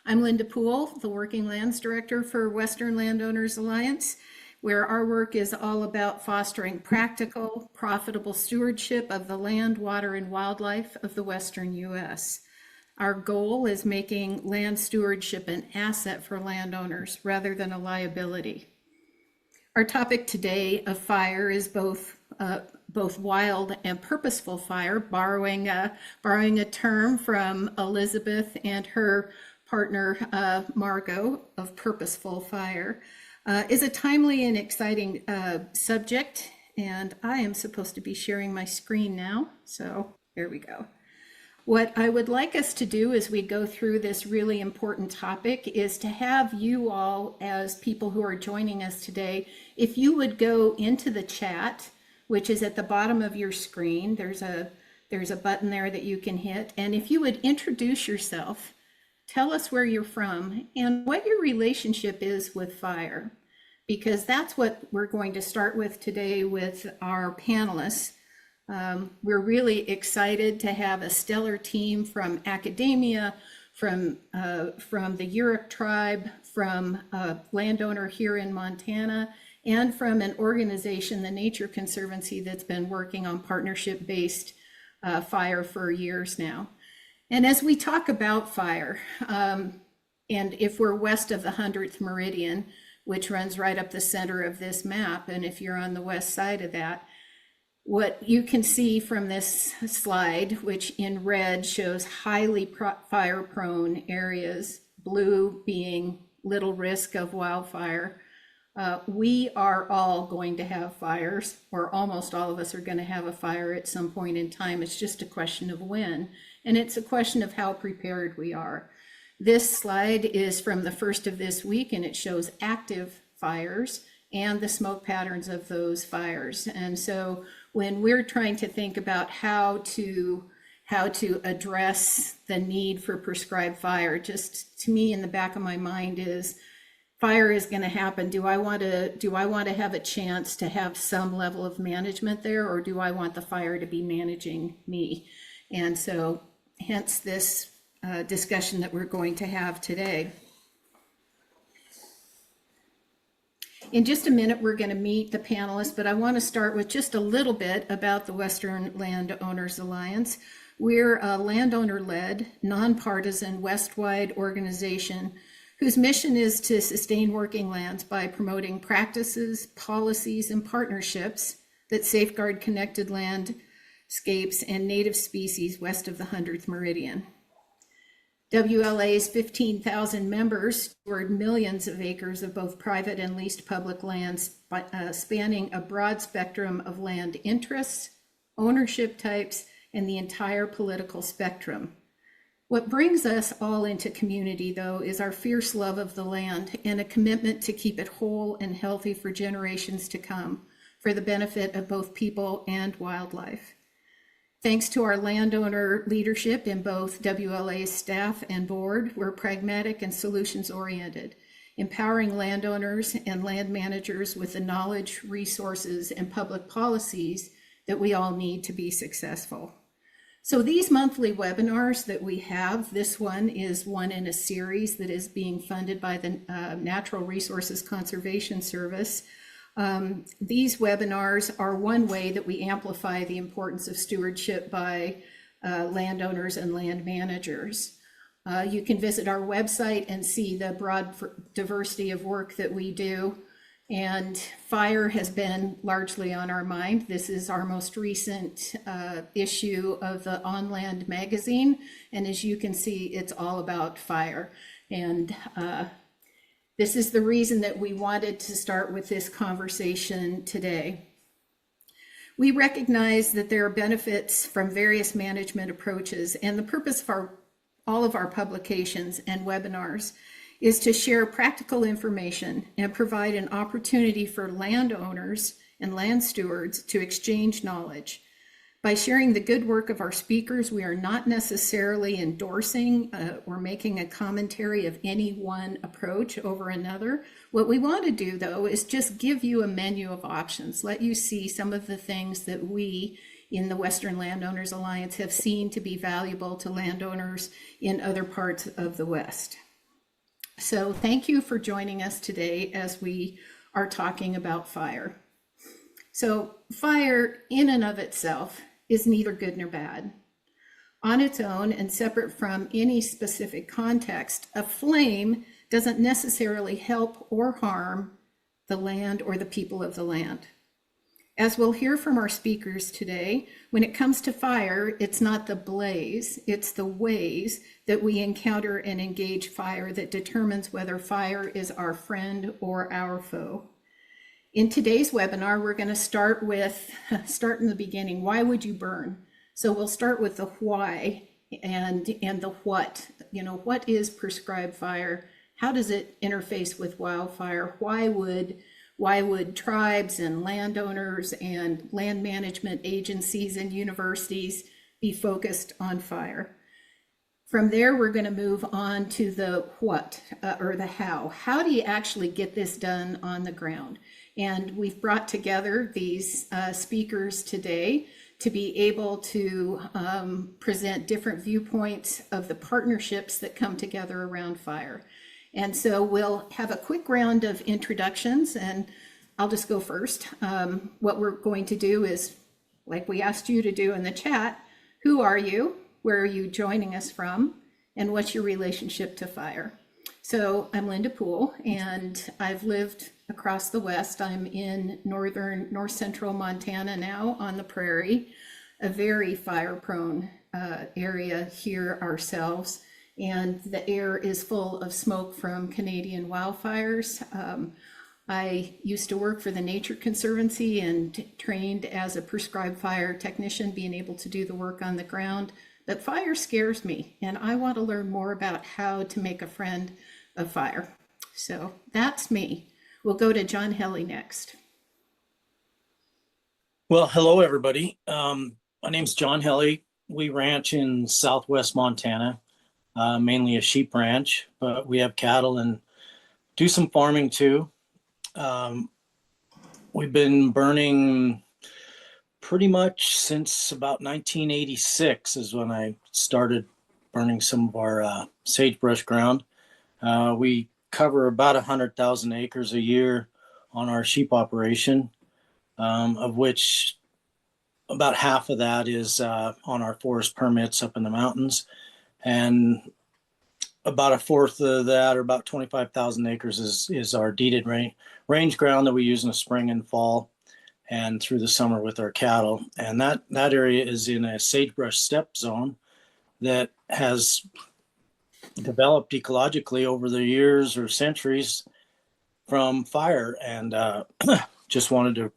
I'm Linda Poole, the Working Lands Director for Western Landowners Alliance, where our work is all about fostering practical, profitable stewardship of the land, water, and wildlife of the Western U.S. Our goal is making land stewardship an asset for landowners rather than a liability. Our topic today of fire is both wild and purposeful fire, borrowing a term from Elizabeth and her partner Margot of Purposeful Fire, is a timely and exciting subject. And I am supposed to be sharing my screen now, so there we go. What I would like us to do as we go through this really important topic is to have you all, as people who are joining us today, if you would go into the chat, which is at the bottom of your screen. There's a button there that you can hit. And if you would introduce yourself, tell us where you're from and what your relationship is with fire, because that's what we're going to start with today with our panelists. We're really excited to have a stellar team from academia, from the Yurok tribe, from a landowner here in Montana, and from an organization, the Nature Conservancy, that's been working on partnership-based fire for years now. And as we talk about fire, and if we're west of the 100th meridian, which runs right up the center of this map, and if you're on the west side of that, what you can see from this slide, which in red shows highly fire-prone areas, blue being little risk of wildfire, we are all going to have fires, or almost all of us are going to have a fire at some point in time. It's just a question of when, and it's a question of how prepared we are. This slide is from the first of this week, and it shows active fires and the smoke patterns of those fires. And so when we're trying to think about how to address the need for prescribed fire, just to me in the back of my mind is, fire is going to happen. Do I want to have a chance to have some level of management there, or do I want the fire to be managing me? And so hence this discussion that we're going to have today. In just a minute, we're going to meet the panelists, but I want to start with just a little bit about the Western Landowners Alliance. We're a landowner-led, nonpartisan, West-wide organization whose mission is to sustain working lands by promoting practices, policies, and partnerships that safeguard connected landscapes and native species west of the 100th meridian. WLA's 15,000 members steward millions of acres of both private and leased public lands, spanning a broad spectrum of land interests, ownership types, and the entire political spectrum. What brings us all into community, though, is our fierce love of the land and a commitment to keep it whole and healthy for generations to come, for the benefit of both people and wildlife. Thanks to our landowner leadership in both WLA's staff and board, we're pragmatic and solutions-oriented, empowering landowners and land managers with the knowledge, resources, and public policies that we all need to be successful. So these monthly webinars that we have, this one is one in a series that is being funded by the Natural Resources Conservation Service. These webinars are one way that we amplify the importance of stewardship by landowners and land managers. You can visit our website and see the broad diversity of work that we do. And fire has been largely on our mind. This is our most recent issue of the On Land magazine. And as you can see, it's all about fire. And this is the reason that we wanted to start with this conversation today. We recognize that there are benefits from various management approaches, and the purpose of all of our publications and webinars is to share practical information and provide an opportunity for landowners and land stewards to exchange knowledge. By sharing the good work of our speakers, we are not necessarily endorsing or making a commentary of any one approach over another. What we want to do, though, is just give you a menu of options, let you see some of the things that we in the Western Landowners Alliance have seen to be valuable to landowners in other parts of the West. So thank you for joining us today as we are talking about fire. So fire in and of itself is neither good nor bad. On its own and separate from any specific context, a flame doesn't necessarily help or harm the land or the people of the land. As we'll hear from our speakers today, when it comes to fire, it's not the blaze, it's the ways that we encounter and engage fire that determines whether fire is our friend or our foe. In today's webinar, we're going to start in the beginning. Why would you burn? So we'll start with the why and the what. You know, what is prescribed fire? How does it interface with wildfire? Why would tribes and landowners and land management agencies and universities be focused on fire? From there, we're going to move on to the what or the how. How do you actually get this done on the ground? And we've brought together these speakers today to be able to present different viewpoints of the partnerships that come together around fire. And so we'll have a quick round of introductions, and I'll just go first. What we're going to do is, like we asked you to do in the chat, who are you? Where are you joining us from? And what's your relationship to fire? So I'm Linda Poole, and I've lived across the West. I'm in north central Montana now on the prairie, a very fire-prone area here ourselves. And the air is full of smoke from Canadian wildfires. I used to work for the Nature Conservancy and trained as a prescribed fire technician, being able to do the work on the ground. But fire scares me, and I want to learn more about how to make a friend of fire. So that's me. We'll go to John Helly next. Well, hello, everybody. My name's John Helly. We ranch in southwest Montana, mainly a sheep ranch, but we have cattle and do some farming too. We've been burning pretty much since about 1986 is when I started burning some of our sagebrush ground. We cover about 100,000 acres a year on our sheep operation, of which about half of that is on our forest permits up in the mountains. And about a fourth of that, or about 25,000 acres, is our deeded range ground that we use in the spring and fall and through the summer with our cattle. And that area is in a sagebrush steppe zone that has developed ecologically over the years or centuries from fire. And just wanted to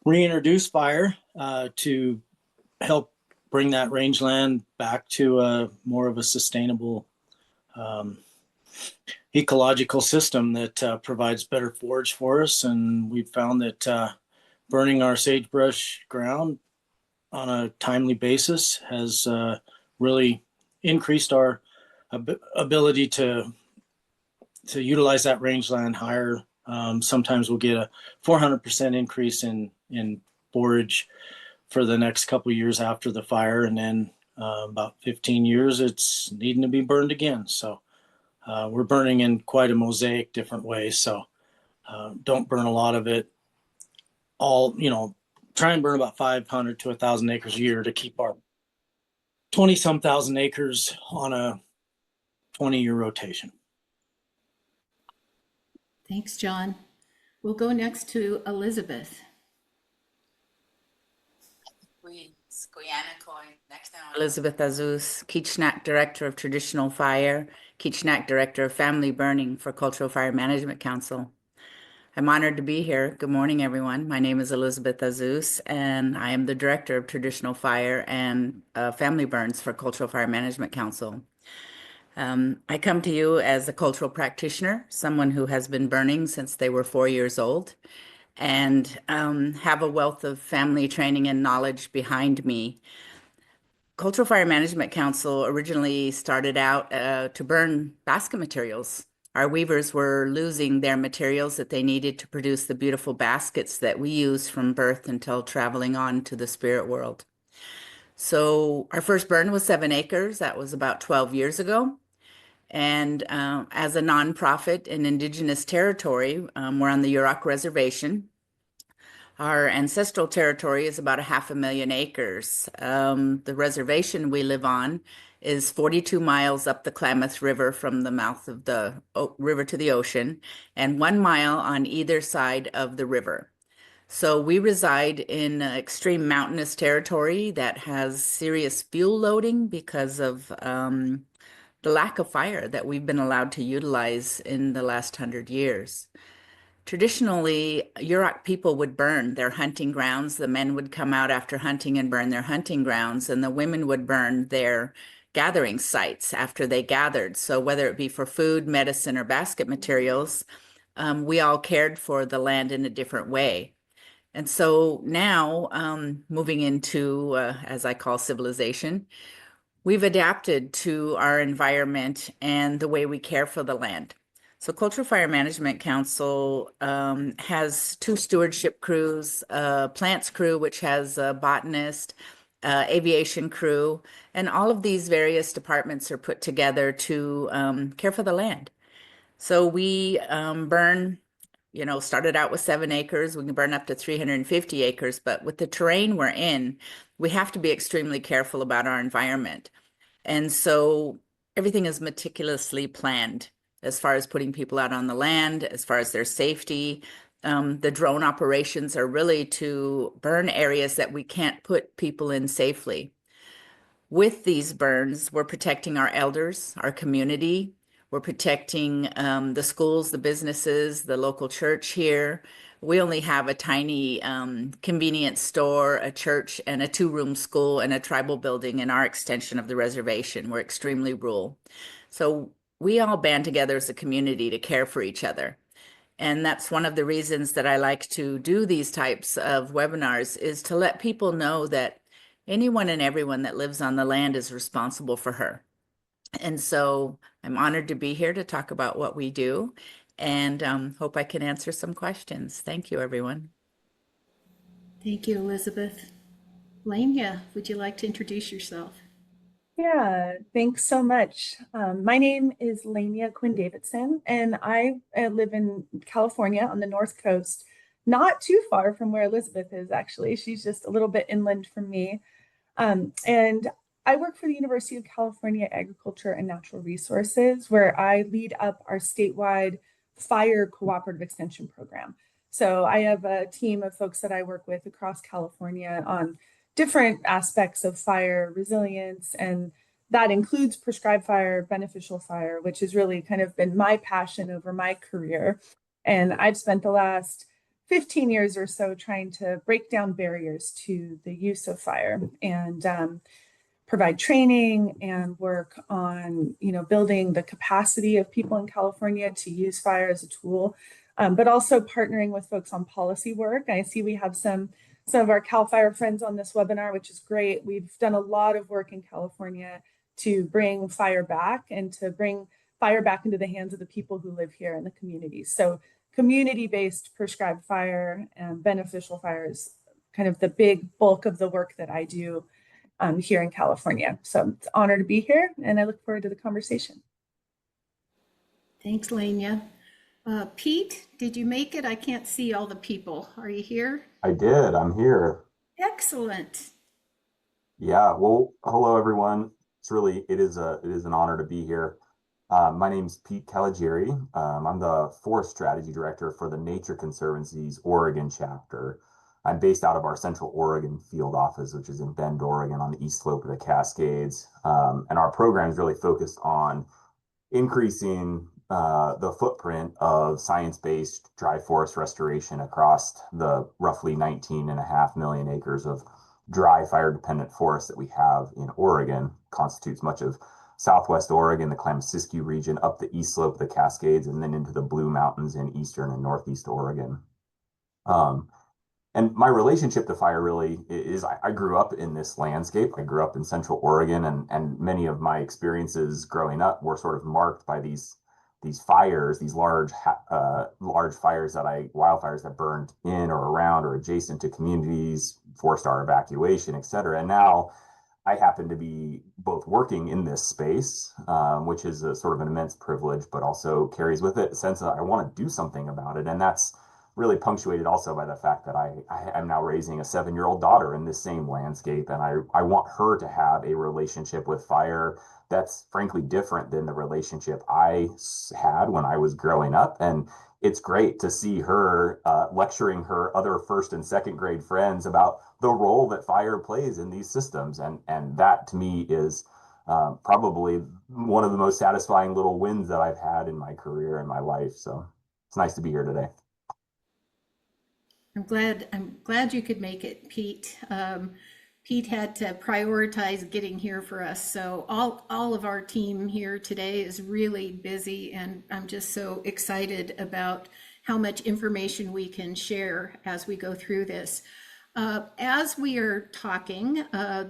reintroduce fire to help bring that rangeland back to more of a sustainable ecological system that provides better forage for us. And we've found that burning our sagebrush ground on a timely basis has really increased our ability to utilize that rangeland higher. Sometimes we'll get a 400% increase in forage for the next couple of years after the fire, and then about 15 years it's needing to be burned again. So we're burning in quite a mosaic different ways. So don't burn a lot of it. Try and burn about 500 to 1,000 acres a year to keep our 20-some thousand acres on a 20-year rotation. Thanks, John. We'll go next to Elizabeth. Elizabeth Azus, Kitchenak Director of Traditional Fire, Kitchenak Director of Family Burning for Cultural Fire Management Council. I'm honored to be here. Good morning, everyone. My name is Elizabeth Azus, and I am the Director of Traditional Fire and Family Burns for Cultural Fire Management Council. I come to you as a cultural practitioner, someone who has been burning since they were 4 years old, and have a wealth of family training and knowledge behind me. Cultural Fire Management Council originally started out to burn basket materials. Our weavers were losing their materials that they needed to produce the beautiful baskets that we use from birth until traveling on to the spirit world. So our first burn was 7 acres. That was about 12 years ago. And as a nonprofit in Indigenous territory, we're on the Yurok Reservation. Our ancestral territory is about 500,000 acres. The reservation we live on is 42 miles up the Klamath River from the mouth of the river to the ocean, and 1 mile on either side of the river. So we reside in extreme mountainous territory that has serious fuel loading because of the lack of fire that we've been allowed to utilize in the last 100 years. Traditionally, Yurok people would burn their hunting grounds. The men would come out after hunting and burn their hunting grounds, and the women would burn their gathering sites after they gathered. So whether it be for food, medicine, or basket materials, we all cared for the land in a different way. And so now, moving into, as I call civilization, we've adapted to our environment and the way we care for the land. So Cultural Fire Management Council has 2 stewardship crews, plants crew, which has a botanist, aviation crew, and all of these various departments are put together to care for the land. So we burn, started out with 7 acres. We can burn up to 350 acres, but with the terrain we're in, we have to be extremely careful about our environment. And so everything is meticulously planned as far as putting people out on the land, as far as their safety. The drone operations are really to burn areas that we can't put people in safely. With these burns, we're protecting our elders, our community. We're protecting the schools, the businesses, the local church here. We only have a tiny convenience store, a church, and a 2-room school and a tribal building in our extension of the reservation. We're extremely rural. So we all band together as a community to care for each other. And that's one of the reasons that I like to do these types of webinars, is to let people know that anyone and everyone that lives on the land is responsible for her. And so I'm honored to be here to talk about what we do, and hope I can answer some questions. Thank you, everyone. Thank you, Elizabeth. Lania, would you like to introduce yourself? Yeah, thanks so much. My name is Lania Quinn Davidson, and I live in California on the North Coast, not too far from where Elizabeth is, actually. She's just a little bit inland from me. And I work for the University of California Agriculture and Natural Resources, where I lead up our statewide fire cooperative extension program. So I have a team of folks that I work with across California on different aspects of fire resilience, and that includes prescribed fire, beneficial fire, which has really kind of been my passion over my career. And I've spent the last 15 years or so trying to break down barriers to the use of fire and provide training and work on, building the capacity of people in California to use fire as a tool, but also partnering with folks on policy work. I see we have some of our CAL FIRE friends on this webinar, which is great. We've done a lot of work in California to bring fire back and to bring fire back into the hands of the people who live here in the community. So community-based prescribed fire and beneficial fire is kind of the big bulk of the work that I do here in California. So it's an honor to be here, and I look forward to the conversation. Thanks, Lania. Pete, did you make it? I can't see all the people. Are you here? I did. I'm here. Excellent. Yeah. Well, hello everyone. It is an honor to be here. My name's Pete Caligieri. I'm the Forest Strategy Director for the Nature Conservancy's Oregon chapter. I'm based out of our Central Oregon field office, which is in Bend, Oregon, on the east slope of the Cascades. And our program is really focused on increasing the footprint of science-based dry forest restoration across the roughly 19.5 million acres of dry fire-dependent forest that we have in Oregon. Constitutes much of Southwest Oregon, the Klamath region, up the east slope of the Cascades, and then into the Blue Mountains in eastern and northeast Oregon. And my relationship to fire really is I grew up in this landscape. I grew up in Central Oregon, and many of my experiences growing up were sort of marked by these fires, these large wildfires that burned in or around or adjacent to communities, forced our evacuation, et cetera. And now I happen to be both working in this space, which is a sort of an immense privilege, but also carries with it a sense that I want to do something about it. And that's really punctuated also by the fact that I'm now raising a 7-year-old daughter in this same landscape. And I want her to have a relationship with fire that's frankly different than the relationship I had when I was growing up. And it's great to see her lecturing her other first and second grade friends about the role that fire plays in these systems. And that to me is probably one of the most satisfying little wins that I've had in my career and my life. So it's nice to be here today. I'm glad you could make it, Pete. Pete had to prioritize getting here for us. So all of our team here today is really busy, and I'm just so excited about how much information we can share as we go through this. As we are talking,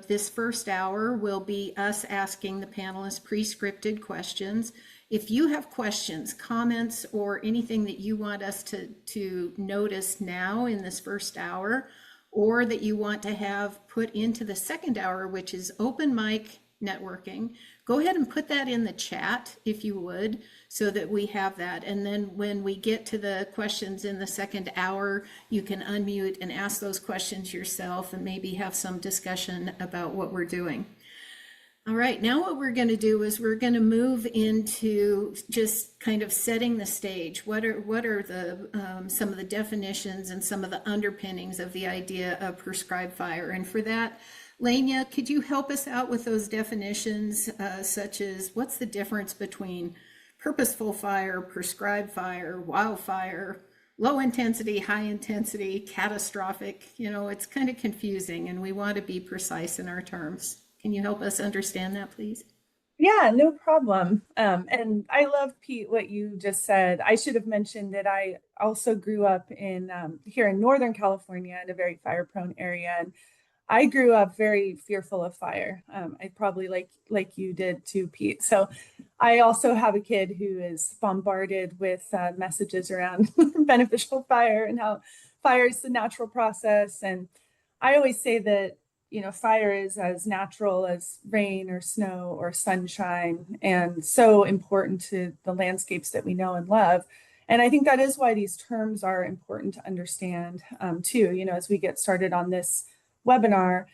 this first hour will be us asking the panelists pre-scripted questions. If you have questions, comments, or anything that you want us to notice now in this first hour, or that you want to have put into the second hour, which is open mic networking, go ahead and put that in the chat if you would, so that we have that. And then when we get to the questions in the second hour, you can unmute and ask those questions yourself and maybe have some discussion about what we're doing. All right, now what we're going to do is we're going to move into just kind of setting the stage. What are the some of the definitions and some of the underpinnings of the idea of prescribed fire? And for that, Lania, could you help us out with those definitions, such as what's the difference between purposeful fire, prescribed fire, wildfire, low intensity, high intensity, catastrophic? You know, it's kind of confusing, and we want to be precise in our terms. Can you help us understand that, please? Yeah, no problem. And I love, Pete, what you just said. I should have mentioned that I also grew up in here in Northern California in a very fire-prone area, and I grew up very fearful of fire. I probably like you did too, Pete. So I also have a kid who is bombarded with messages around beneficial fire and how fire is the natural process. And I always say that, you know, fire is as natural as rain or snow or sunshine, and so important to the landscapes that we know and love. And I think that is why these terms are important to understand too, you know, as we get started on this webinar.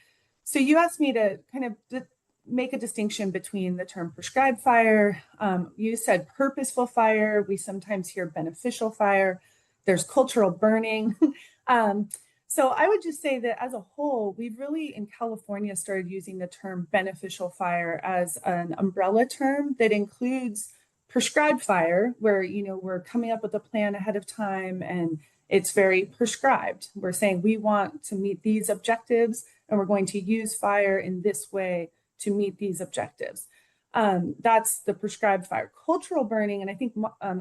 So you asked me to kind of make a distinction between the term prescribed fire. You said purposeful fire. We sometimes hear beneficial fire. There's cultural burning. So I would just say that as a whole, we've really in California started using the term beneficial fire as an umbrella term that includes prescribed fire, where, you know, we're coming up with a plan ahead of time and it's very prescribed. We're saying we want to meet these objectives and we're going to use fire in this way to meet these objectives. That's the prescribed fire. Cultural burning, and I think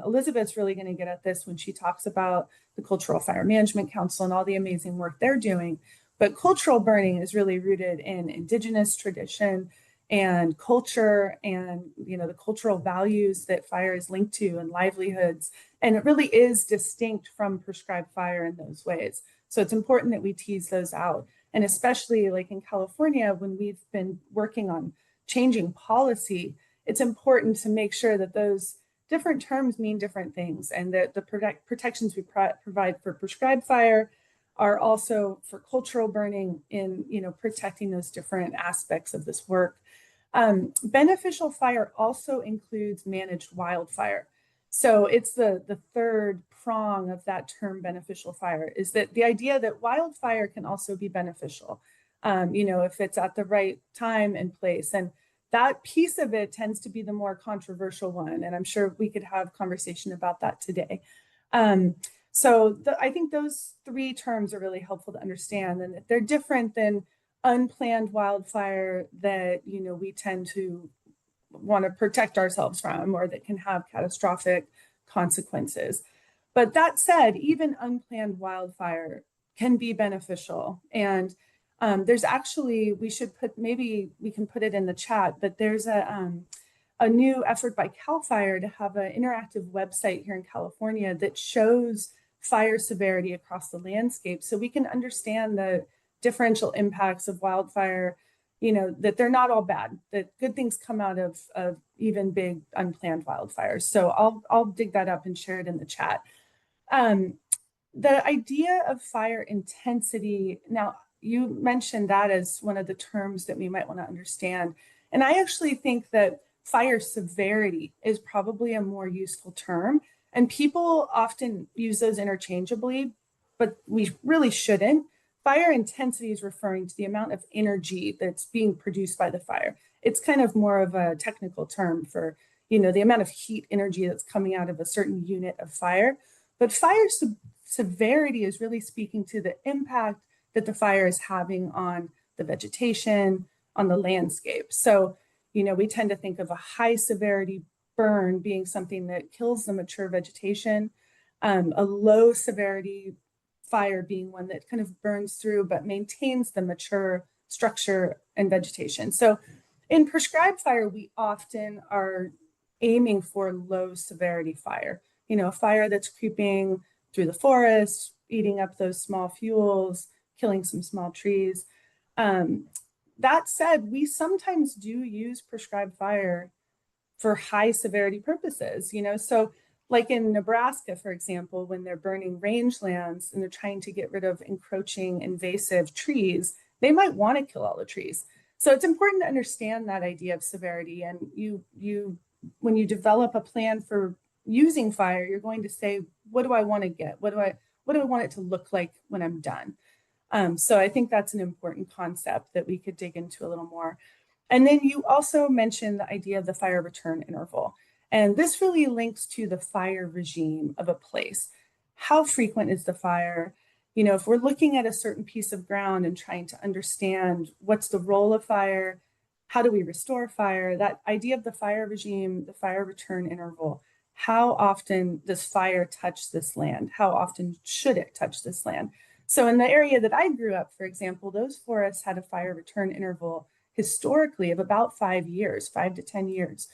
Elizabeth's really going to get at this when she talks about the Cultural Fire Management Council and all the amazing work they're doing. But cultural burning is really rooted in Indigenous tradition and culture, and, you know, the cultural values that fire is linked to and livelihoods. And it really is distinct from prescribed fire in those ways. So it's important that we tease those out. And especially like in California, when we've been working on changing policy, it's important to make sure that those different terms mean different things, and that the protections we provide for prescribed fire are also for cultural burning in, you know, protecting those different aspects of this work. Beneficial fire also includes managed wildfire. So it's the third prong of that term beneficial fire, is that the idea that wildfire can also be beneficial, you know, if it's at the right time and place. And that piece of it tends to be the more controversial one. And I'm sure we could have conversation about that today. So I think those three terms are really helpful to understand, and that they're different than unplanned wildfire that, you know, we tend to want to protect ourselves from, or that can have catastrophic consequences. But that said, even unplanned wildfire can be beneficial. And there's actually, maybe we can put it in the chat, but there's a new effort by CAL FIRE to have an interactive website here in California that shows fire severity across the landscape, so we can understand the differential impacts of wildfire that they're not all bad, that good things come out of even big unplanned wildfires. So I'll dig that up and share it in the chat. The idea of fire intensity, now you mentioned that as one of the terms that we might want to understand. And I actually think that fire severity is probably a more useful term. And people often use those interchangeably, but we really shouldn't. Fire intensity is referring to the amount of energy that's being produced by the fire. It's kind of more of a technical term for, the amount of heat energy that's coming out of a certain unit of fire. But fire severity is really speaking to the impact that the fire is having on the vegetation, on the landscape. So, we tend to think of a high severity burn being something that kills the mature vegetation, a low severity fire being one that kind of burns through but maintains the mature structure and vegetation. So in prescribed fire, we often are aiming for low severity fire, a fire that's creeping through the forest, eating up those small fuels, killing some small trees. That said, we sometimes do use prescribed fire for high severity purposes, so like in Nebraska, for example, when they're burning rangelands and they're trying to get rid of encroaching invasive trees, they might want to kill all the trees. So it's important to understand that idea of severity. And when you develop a plan for using fire, you're going to say, what do I want to get? What do I want it to look like when I'm done? So I think that's an important concept that we could dig into a little more. And then you also mentioned the idea of the fire return interval. And this really links to the fire regime of a place. How frequent is the fire? If we're looking at a certain piece of ground and trying to understand what's the role of fire, how do we restore fire, that idea of the fire regime, the fire return interval, how often does fire touch this land? How often should it touch this land? So in the area that I grew up, for example, those forests had a fire return interval historically of about 5 years, 5 to 10 years.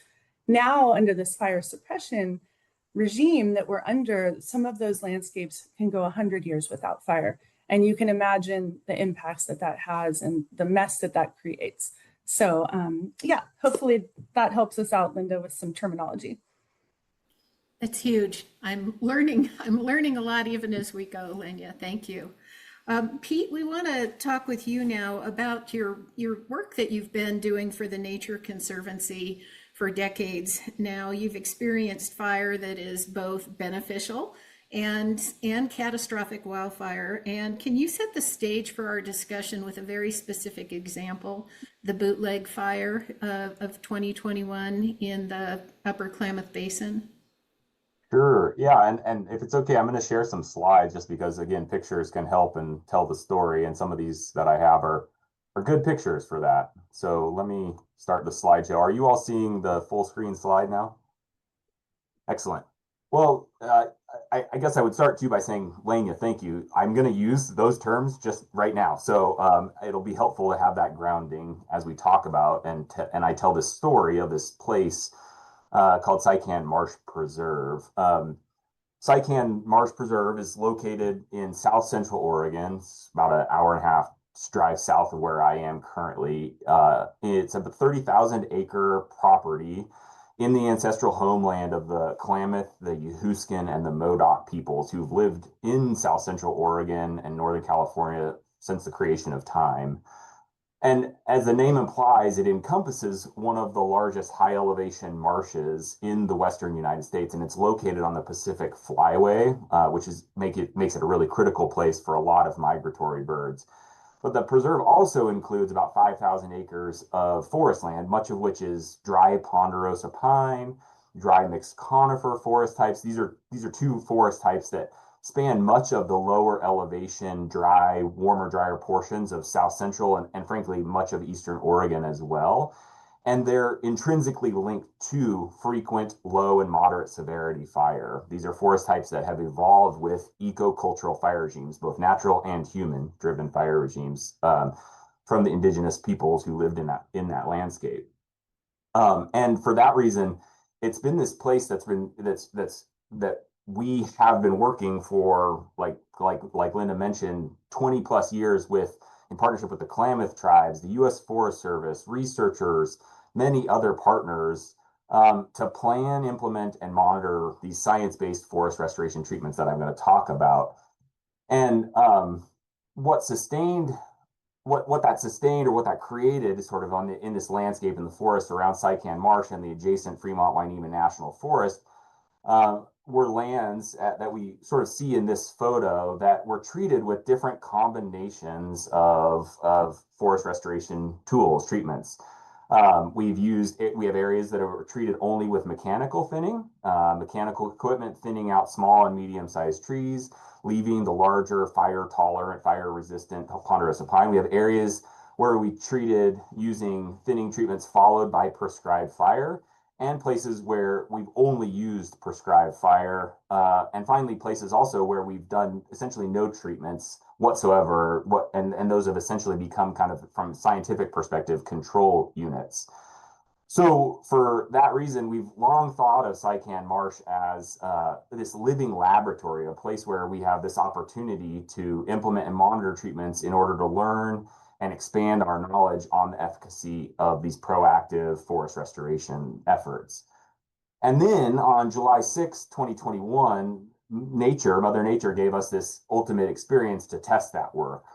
Now, under this fire suppression regime that we're under, some of those landscapes can go 100 years without fire. And you can imagine the impacts that has and the mess that creates. So yeah, hopefully that helps us out, Linda, with some terminology. That's huge. I'm learning a lot even as we go, Lenya. Thank you. Pete, we want to talk with you now about your work that you've been doing for the Nature Conservancy for decades now. You've experienced fire that is both beneficial and catastrophic wildfire. And can you set the stage for our discussion with a very specific example, the Bootleg fire of 2021 in the Upper Klamath Basin? Sure. Yeah. And if it's okay, I'm going to share some slides just because, again, pictures can help and tell the story. And some of these that I have are good pictures for that. So let me start the slideshow. Are you all seeing the full screen slide now? Excellent. Well, I guess I would start too by saying, Lenya, thank you. I'm going to use those terms just right now. So it'll be helpful to have that grounding as we talk about and I tell this story of this place called Sycan Marsh Preserve. Sycan Marsh Preserve is located in South Central Oregon. It's about an hour and a half drive south of where I am currently. It's a 30,000 acre property in the ancestral homeland of the Klamath, the Yahuskin, and the Modoc peoples who've lived in South Central Oregon and Northern California since the creation of time. And as the name implies, it encompasses one of the largest high elevation marshes in the Western United States, and it's located on the Pacific Flyway, which makes it a really critical place for a lot of migratory birds. But the preserve also includes about 5,000 acres of forest land, much of which is dry ponderosa pine, dry mixed conifer forest types. These are two forest types that span much of the lower elevation, dry, warmer, drier portions of South Central and frankly, much of Eastern Oregon as well. And they're intrinsically linked to frequent low and moderate severity fire. These are forest types that have evolved with eco-cultural fire regimes, both natural and human-driven fire regimes from the indigenous peoples who lived in that landscape. And for that reason, it's been this place that we have been working for, like Linda mentioned, 20 plus years with in partnership with the Klamath tribes, the U.S. Forest Service, researchers, many other partners, to plan, implement, and monitor these science-based forest restoration treatments that I'm going to talk about. And what that sustained or what that created is sort of in this landscape in the forest around Sycan Marsh and the adjacent Fremont-Wainema National Forest, were lands that we sort of see in this photo that were treated with different combinations of forest restoration tools, treatments. We have areas that are treated only with mechanical thinning, mechanical equipment thinning out small and medium-sized trees, leaving the larger fire-tolerant, fire-resistant ponderosa pine. We have areas where we treated using thinning treatments followed by prescribed fire, and places where we've only used prescribed fire, and finally places also where we've done essentially no treatments whatsoever, and those have essentially become kind of, from a scientific perspective, control units. So for that reason, we've long thought of Sycan Marsh as this living laboratory, a place where we have this opportunity to implement and monitor treatments in order to learn and expand our knowledge on the efficacy of these proactive forest restoration efforts. And then on July 6, 2021, Mother Nature gave us this ultimate experience to test that work.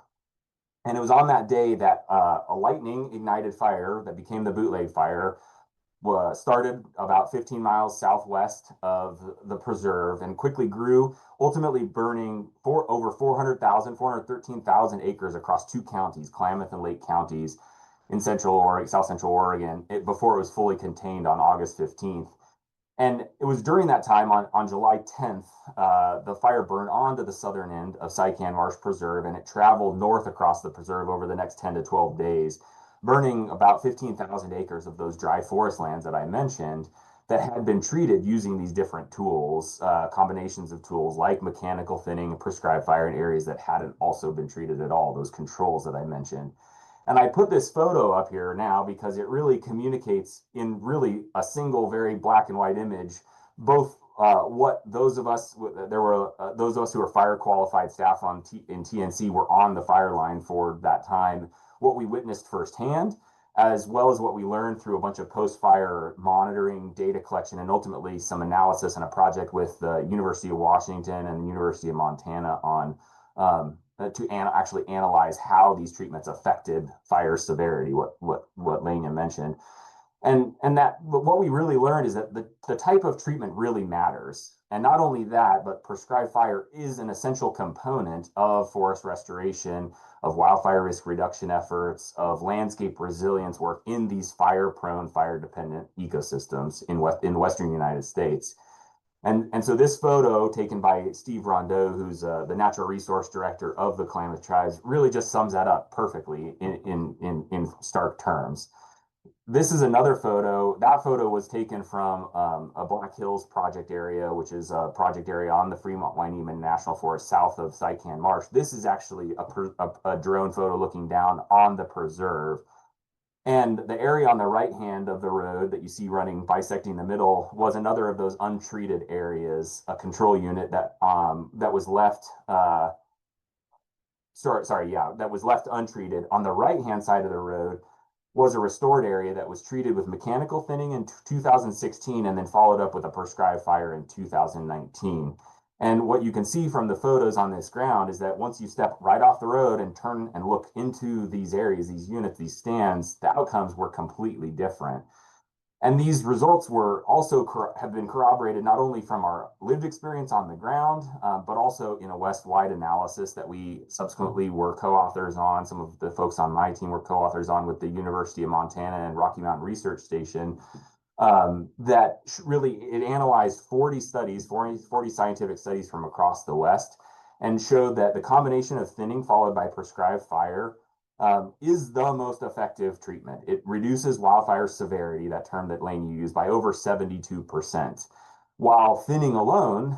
And it was on that day that a lightning ignited fire that became the Bootleg fire started about 15 miles southwest of the preserve and quickly grew, ultimately burning over 413,000 acres across 2 counties, Klamath and Lake counties, in South Central Oregon, before it was fully contained on August 15th. And it was during that time, on July 10th, the fire burned onto the southern end of Sycan Marsh Preserve, and it traveled north across the preserve over the next 10 to 12 days, burning about 15,000 acres of those dry forest lands that I mentioned that had been treated using these different tools, combinations of tools like mechanical thinning and prescribed fire in areas that hadn't also been treated at all, those controls that I mentioned. And I put this photo up here now because it really communicates in really a single, very black and white image, both what those of us who are fire qualified staff in TNC were on the fire line for that time, what we witnessed firsthand, as well as what we learned through a bunch of post-fire monitoring, data collection, and ultimately some analysis and a project with the University of Washington and the University of Montana on actually analyze how these treatments affected fire severity, what Lania mentioned. And what we really learned is that the type of treatment really matters. And not only that, but prescribed fire is an essential component of forest restoration, of wildfire risk reduction efforts, of landscape resilience work in these fire-prone, fire-dependent ecosystems in the Western United States. And so this photo taken by Steve Rondeau, who's the natural resource director of the Klamath tribes, really just sums that up perfectly in stark terms. This is another photo. That photo was taken from a Black Hills project area, which is a project area on the Fremont-Wainema National Forest south of Sycan Marsh. This is actually a drone photo looking down on the preserve. And the area on the right hand of the road that you see bisecting the middle was another of those untreated areas, a control unit that was left that was left untreated. On the right hand side of the road was a restored area that was treated with mechanical thinning in 2016 and then followed up with a prescribed fire in 2019. And what you can see from the photos on this ground is that once you step right off the road and turn and look into these areas, these units, these stands, the outcomes were completely different. And these results have been corroborated not only from our lived experience on the ground, but also in a West-wide analysis that we subsequently were co-authors on. Some of the folks on my team were co-authors on with the University of Montana and Rocky Mountain Research Station. It analyzed 40 scientific studies from across the West and showed that the combination of thinning followed by prescribed fire is the most effective treatment. It reduces wildfire severity, that term that Lane used, by over 72%. While thinning alone,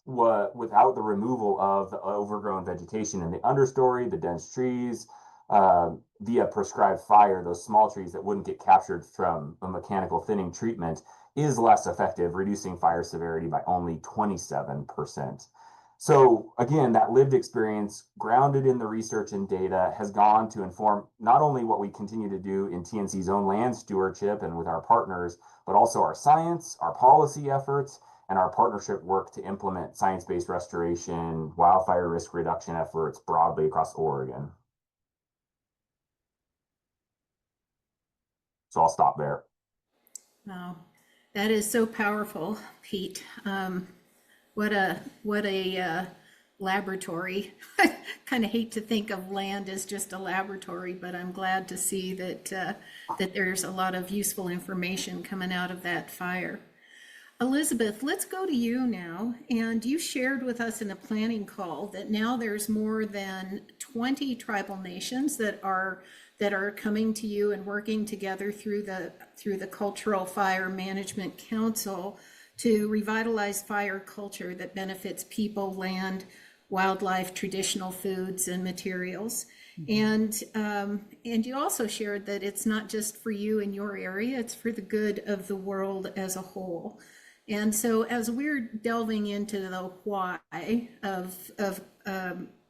without the removal of the overgrown vegetation in the understory, the dense trees, via prescribed fire, those small trees that wouldn't get captured from a mechanical thinning treatment, is less effective, reducing fire severity by only 27%. So again, that lived experience grounded in the research and data has gone to inform not only what we continue to do in TNC's own land stewardship and with our partners, but also our science, our policy efforts, and our partnership work to implement science-based restoration, wildfire risk reduction efforts broadly across Oregon. So I'll stop there. Wow, that is so powerful, Pete. What a laboratory. I kind of hate to think of land as just a laboratory, but I'm glad to see that that there's a lot of useful information coming out of that fire. Elizabeth, let's go to you now. And you shared with us in a planning call that now there's more than 20 tribal nations that are coming to you and working together through the Cultural Fire Management Council to revitalize fire culture that benefits people, land, wildlife, traditional foods, and materials. And you also shared that it's not just for you in your area; it's for the good of the world as a whole. And so, as we're delving into the why of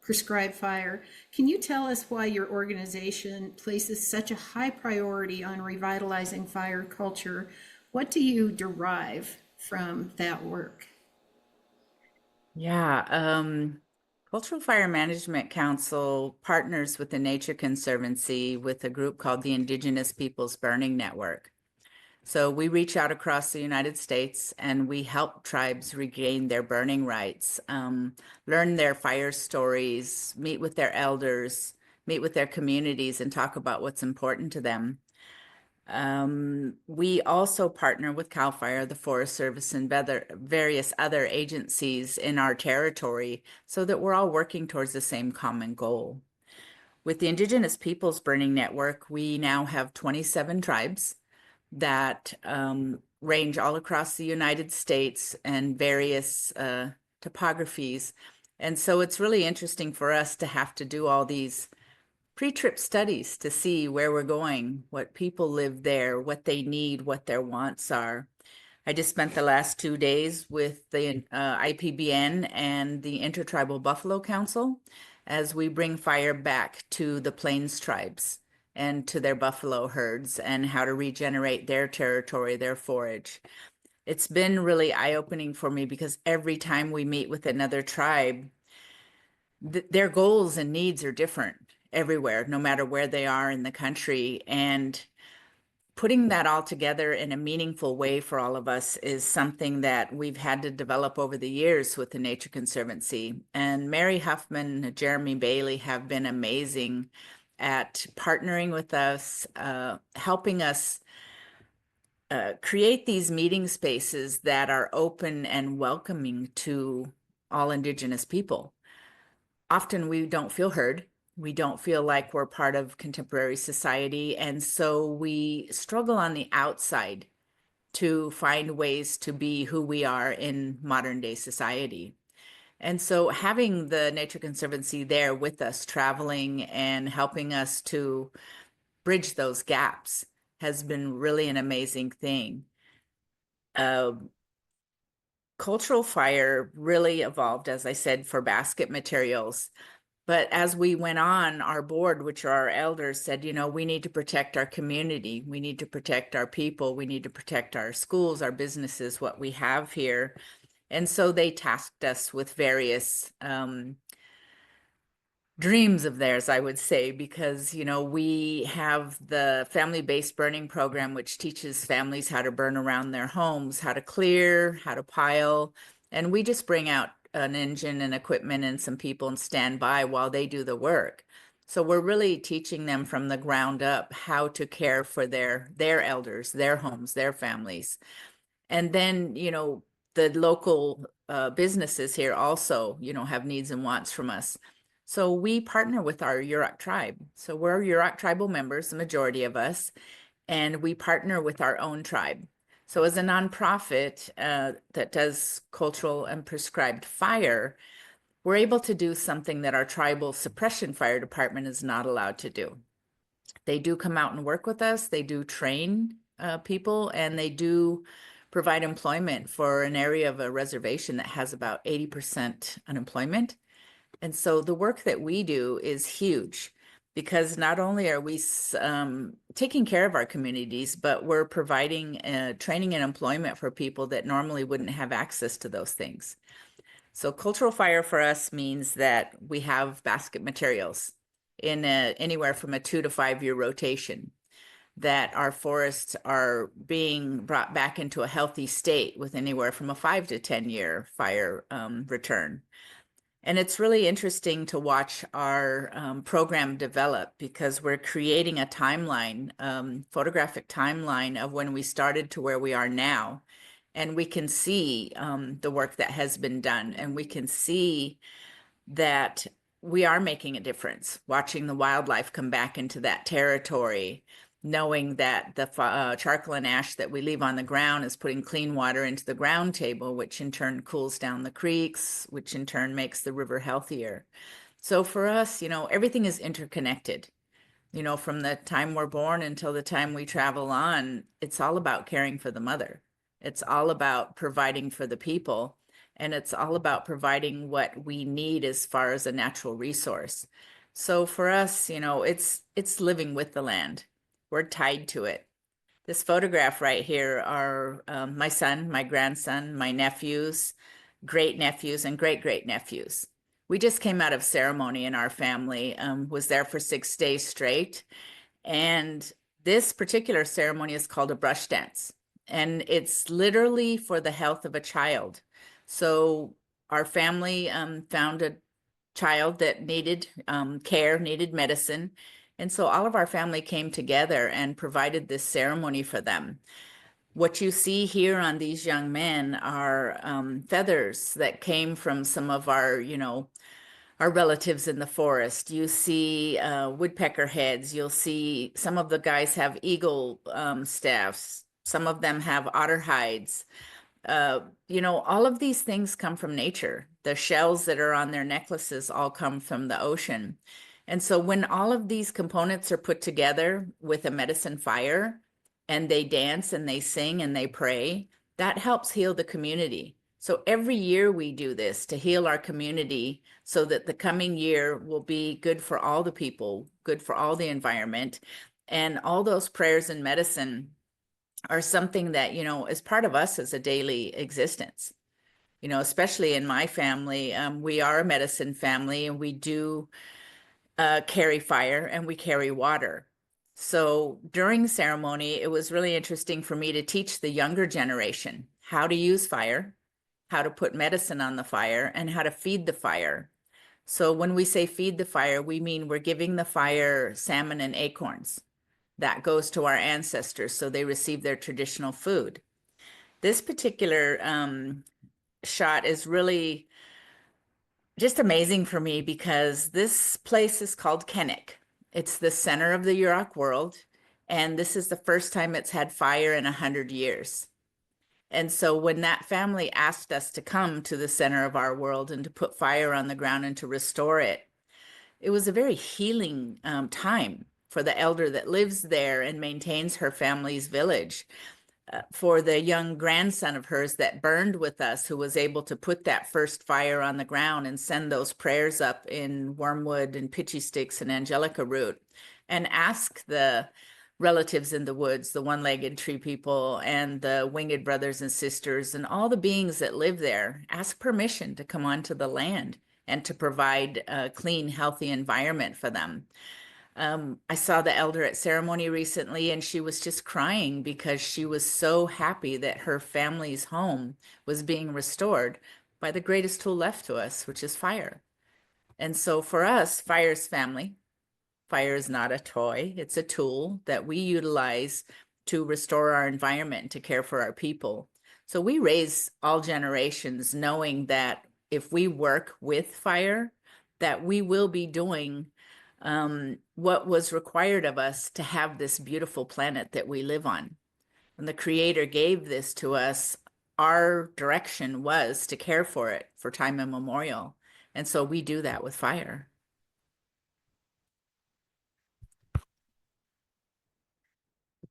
prescribed fire, can you tell us why your organization places such a high priority on revitalizing fire culture? What do you derive from that work? Yeah, Cultural Fire Management Council partners with the Nature Conservancy with a group called the Indigenous Peoples Burning Network. So we reach out across the United States and we help tribes regain their burning rights, learn their fire stories, meet with their elders, meet with their communities, and talk about what's important to them. We also partner with CAL FIRE, the Forest Service, and various other agencies in our territory so that we're all working towards the same common goal. With the Indigenous Peoples Burning Network, we now have 27 tribes that range all across the United States and various topographies. And so it's really interesting for us to have to do all these pre-trip studies to see where we're going, what people live there, what they need, what their wants are. I just spent the last 2 days with the IPBN and the Intertribal Buffalo Council as we bring fire back to the Plains tribes and to their buffalo herds and how to regenerate their territory, their forage. It's been really eye-opening for me because every time we meet with another tribe, their goals and needs are different everywhere, no matter where they are in the country. And putting that all together in a meaningful way for all of us is something that we've had to develop over the years with the Nature Conservancy. And Mary Huffman and Jeremy Bailey have been amazing at partnering with us, helping us create these meeting spaces that are open and welcoming to all Indigenous people. Often we don't feel heard. We don't feel like we're part of contemporary society. And so we struggle on the outside to find ways to be who we are in modern day society. And so having the Nature Conservancy there with us, traveling and helping us to bridge those gaps has been really an amazing thing. Cultural fire really evolved, as I said, for basket materials. But as we went on, our board, which are our elders, said, you know, we need to protect our community. We need to protect our people. We need to protect our schools, our businesses, what we have here. And so they tasked us with various dreams of theirs, I would say, because, you know, we have the family-based burning program, which teaches families how to burn around their homes, how to clear, how to pile. And we just bring out an engine and equipment and some people and stand by while they do the work. So we're really teaching them from the ground up how to care for their elders, their homes, their families. And then, you know, the local businesses here also, you know, have needs and wants from us. So we partner with our Yurok tribe. So we're Yurok tribal members, the majority of us, and we partner with our own tribe. So as a nonprofit that does cultural and prescribed fire, we're able to do something that our tribal suppression fire department is not allowed to do. They do come out and work with us. They do train people, and they do provide employment for an area of a reservation that has about 80% unemployment. And so the work that we do is huge, because not only are we taking care of our communities, but we're providing training and employment for people that normally wouldn't have access to those things. So cultural fire for us means that we have basket materials in anywhere from a 2 to 5 year rotation, that our forests are being brought back into a healthy state with anywhere from a 5 to 10 year fire return. And it's really interesting to watch our program develop, because we're creating a timeline, photographic timeline of when we started to where we are now. And we can see the work that has been done, and we can see that we are making a difference, watching the wildlife come back into that territory, knowing that the charcoal and ash that we leave on the ground is putting clean water into the ground table, which in turn cools down the creeks, which in turn makes the river healthier. So for us, everything is interconnected. From the time we're born until the time we travel on, it's all about caring for the mother. It's all about providing for the people. And it's all about providing what we need as far as a natural resource. So for us, it's living with the land. We're tied to it. This photograph right here are my son, my grandson, my nephews, great nephews, and great great nephews. We just came out of ceremony in our family, was there for 6 days straight. And this particular ceremony is called a brush dance. And it's literally for the health of a child. So our family found a child that needed care, needed medicine. And so all of our family came together and provided this ceremony for them. What you see here on these young men are feathers that came from some of our, our relatives in the forest. You see woodpecker heads. You'll see some of the guys have eagle staffs. Some of them have otter hides. All of these things come from nature. The shells that are on their necklaces all come from the ocean. And so when all of these components are put together with a medicine fire, and they dance and they sing and they pray, that helps heal the community. So every year we do this to heal our community, so that the coming year will be good for all the people, good for all the environment. And all those prayers and medicine are something that, is part of us as a daily existence. Especially in my family, we are a medicine family, and we do carry fire and we carry water. So during ceremony, it was really interesting for me to teach the younger generation how to use fire, how to put medicine on the fire, and how to feed the fire. So when we say feed the fire, we mean we're giving the fire salmon and acorns. That goes to our ancestors, so they receive their traditional food. This particular shot is really just amazing for me, because this place is called Kennick. It's the center of the Yurok world, and this is the first time it's had fire in 100 years. And so when that family asked us to come to the center of our world and to put fire on the ground and to restore it, it was a very healing time for the elder that lives there and maintains her family's village. For the young grandson of hers that burned with us, who was able to put that first fire on the ground and send those prayers up in wormwood and pitchy sticks and angelica root, and ask the relatives in the woods, the one-legged tree people and the winged brothers and sisters and all the beings that live there, ask permission to come onto the land and to provide a clean, healthy environment for them. I saw the elder at ceremony recently, and she was just crying because she was so happy that her family's home was being restored by the greatest tool left to us, which is fire. And so for us, fire is family. Fire is not a toy. It's a tool that we utilize to restore our environment, to care for our people. So we raise all generations knowing that if we work with fire, that we will be doing what was required of us to have this beautiful planet that we live on. When the Creator gave this to us, our direction was to care for it for time immemorial. And so we do that with fire.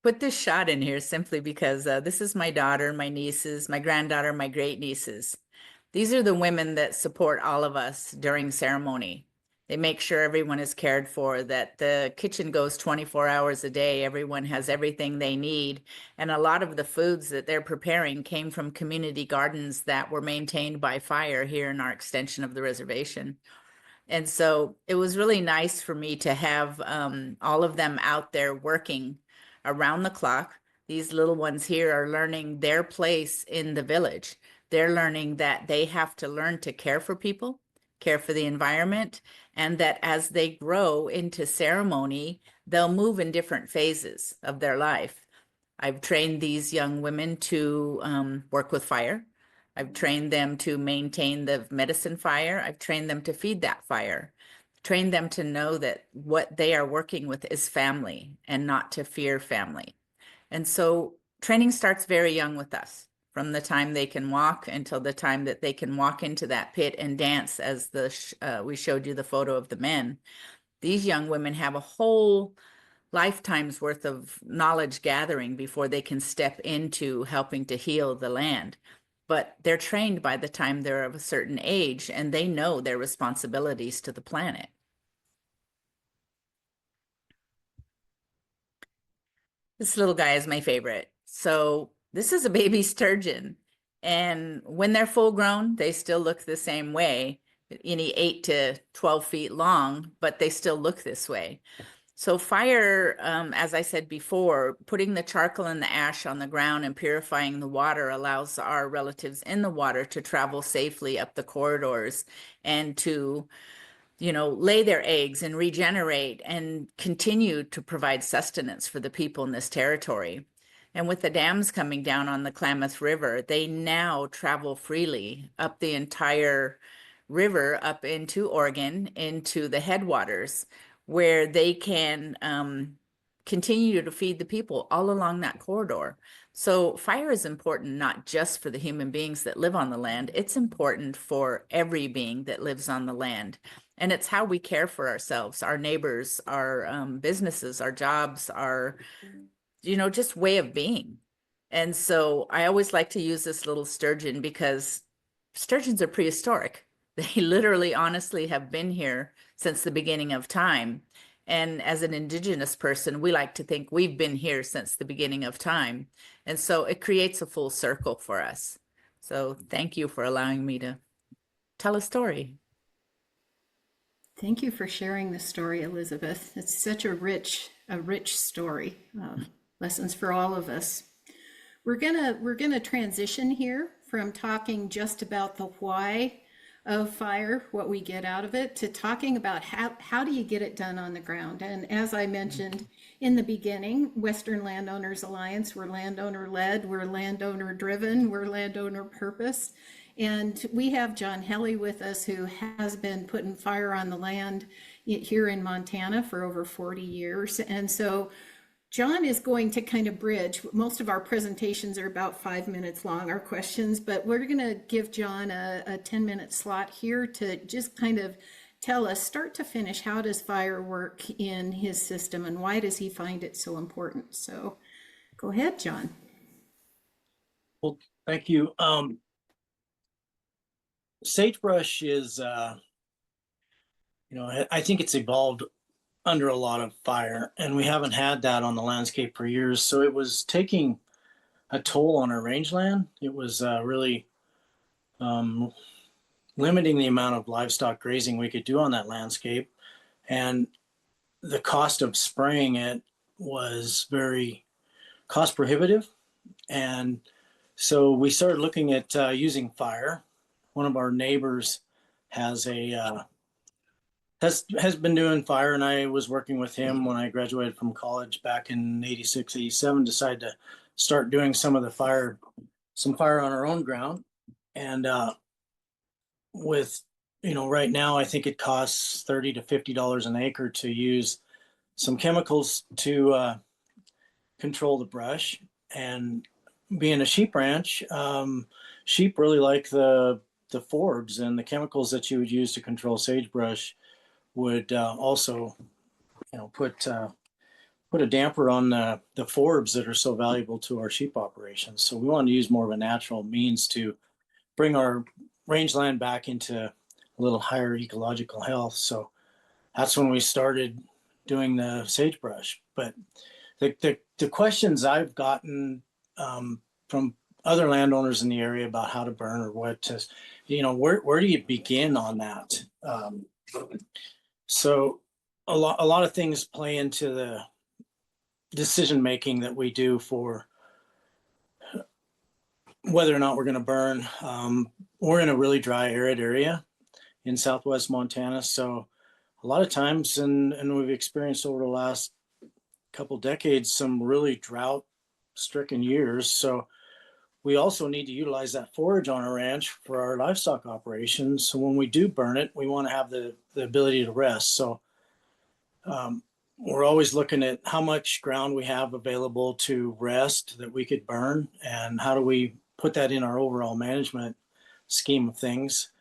put this shot in here simply because this is my daughter, my nieces, my granddaughter, my great nieces. These are the women that support all of us during ceremony. They make sure everyone is cared for, that the kitchen goes 24 hours a day. Everyone has everything they need. And a lot of the foods that they're preparing came from community gardens that were maintained by fire here in our extension of the reservation. And so it was really nice for me to have all of them out there working around the clock. These little ones here are learning their place in the village. They're learning that they have to learn to care for people, care for the environment, and that as they grow into ceremony, they'll move in different phases of their life. I've trained these young women to work with fire. I've trained them to maintain the medicine fire. I've trained them to feed that fire. Trained them to know that what they are working with is family and not to fear family. And so training starts very young with us, from the time they can walk until the time that they can walk into that pit and dance, as we showed you the photo of the men. These young women have a whole lifetime's worth of knowledge gathering before they can step into helping to heal the land. But they're trained by the time they're of a certain age, and they know their responsibilities to the planet. This little guy is my favorite. So this is a baby sturgeon. And when they're full grown, they still look the same way, 8 to 12 feet long, but they still look this way. So fire, as I said before, putting the charcoal and the ash on the ground and purifying the water allows our relatives in the water to travel safely up the corridors and to lay their eggs and regenerate and continue to provide sustenance for the people in this territory. And with the dams coming down on the Klamath River, they now travel freely up the entire river, up into Oregon, into the headwaters, where they can continue to feed the people all along that corridor. So fire is important not just for the human beings that live on the land, it's important for every being that lives on the land. And it's how we care for ourselves, our neighbors, our businesses, our jobs, our, just way of being. And so I always like to use this little sturgeon because sturgeons are prehistoric. They literally, honestly have been here since the beginning of time. And as an Indigenous person, we like to think we've been here since the beginning of time. And so it creates a full circle for us. So thank you for allowing me to tell a story. Thank you for sharing this story, Elizabeth. It's such a rich story. Lessons for all of us. We're gonna transition here from talking just about the why of fire, what we get out of it, to talking about how do you get it done on the ground. And as I mentioned in the beginning, Western Landowners Alliance, we're landowner led, we're landowner driven, we're landowner purpose. And we have John Helly with us, who has been putting fire on the land here in Montana for over 40 years. And so John is going to kind of bridge. Most of our presentations are about 5 minutes long, our questions, but we're going to give John a 10-minute slot here to just kind of tell us, start to finish, how does fire work in his system and why does he find it so important? So go ahead, John. Well, thank you. Sagebrush is, I think it's evolved under a lot of fire, and we haven't had that on the landscape for years. So it was taking a toll on our rangeland. It was really limiting the amount of livestock grazing we could do on that landscape. And the cost of spraying it was very cost prohibitive. And so we started looking at using fire. One of our neighbors has been doing fire, and I was working with him when I graduated from college back in 86, 87, decided to start doing some fire on our own ground. And with, right now, I think it costs $30 to $50 an acre to use some chemicals to control the brush. And being a sheep ranch, sheep really like the forbs, and the chemicals that you would use to control sagebrush would also, put put a damper on the forbs that are so valuable to our sheep operations. So we wanted to use more of a natural means to bring our rangeland back into a little higher ecological health. So that's when we started doing the sagebrush. But the questions I've gotten from other landowners in the area about how to burn or what to, where do you begin on that? So a lot of things play into the decision making that we do for whether or not we're going to burn. We're in a really dry, arid area in southwest Montana, so a lot of times, and we've experienced over the last couple decades some really drought-stricken years. So we also need to utilize that forage on our ranch for our livestock operations. So when we do burn it, we want to have the ability to rest. So we're always looking at how much ground we have available to rest that we could burn, and how do we put that in our overall management scheme of things,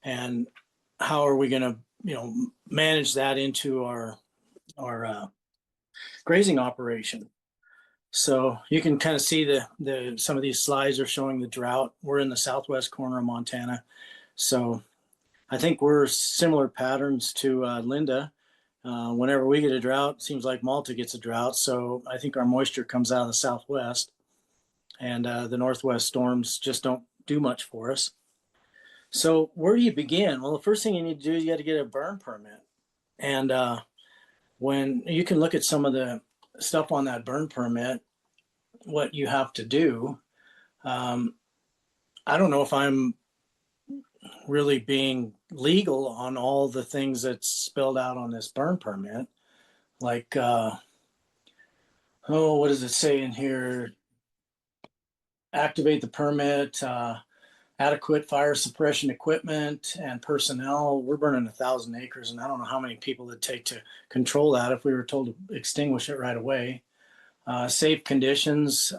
and how are we going to manage that into our grazing operation. So you can kind of see the some of these slides are showing the drought. We're in the southwest corner of Montana, so I think we're similar patterns to Linda. Whenever we get a drought, it seems like Malta gets a drought. So I think our moisture comes out of the southwest, and the northwest storms just don't do much for us. So where do you begin? Well, the first thing you need to do is you got to get a burn permit. And when you can look at some of the stuff on that burn permit, what you have to do, I don't know if I'm really being legal on all the things that's spelled out on this burn permit. Like, what does it say in here? Activate the permit, adequate fire suppression equipment and personnel. We're burning 1,000 acres, and I don't know how many people it'd take to control that if we were told to extinguish it right away. Safe conditions.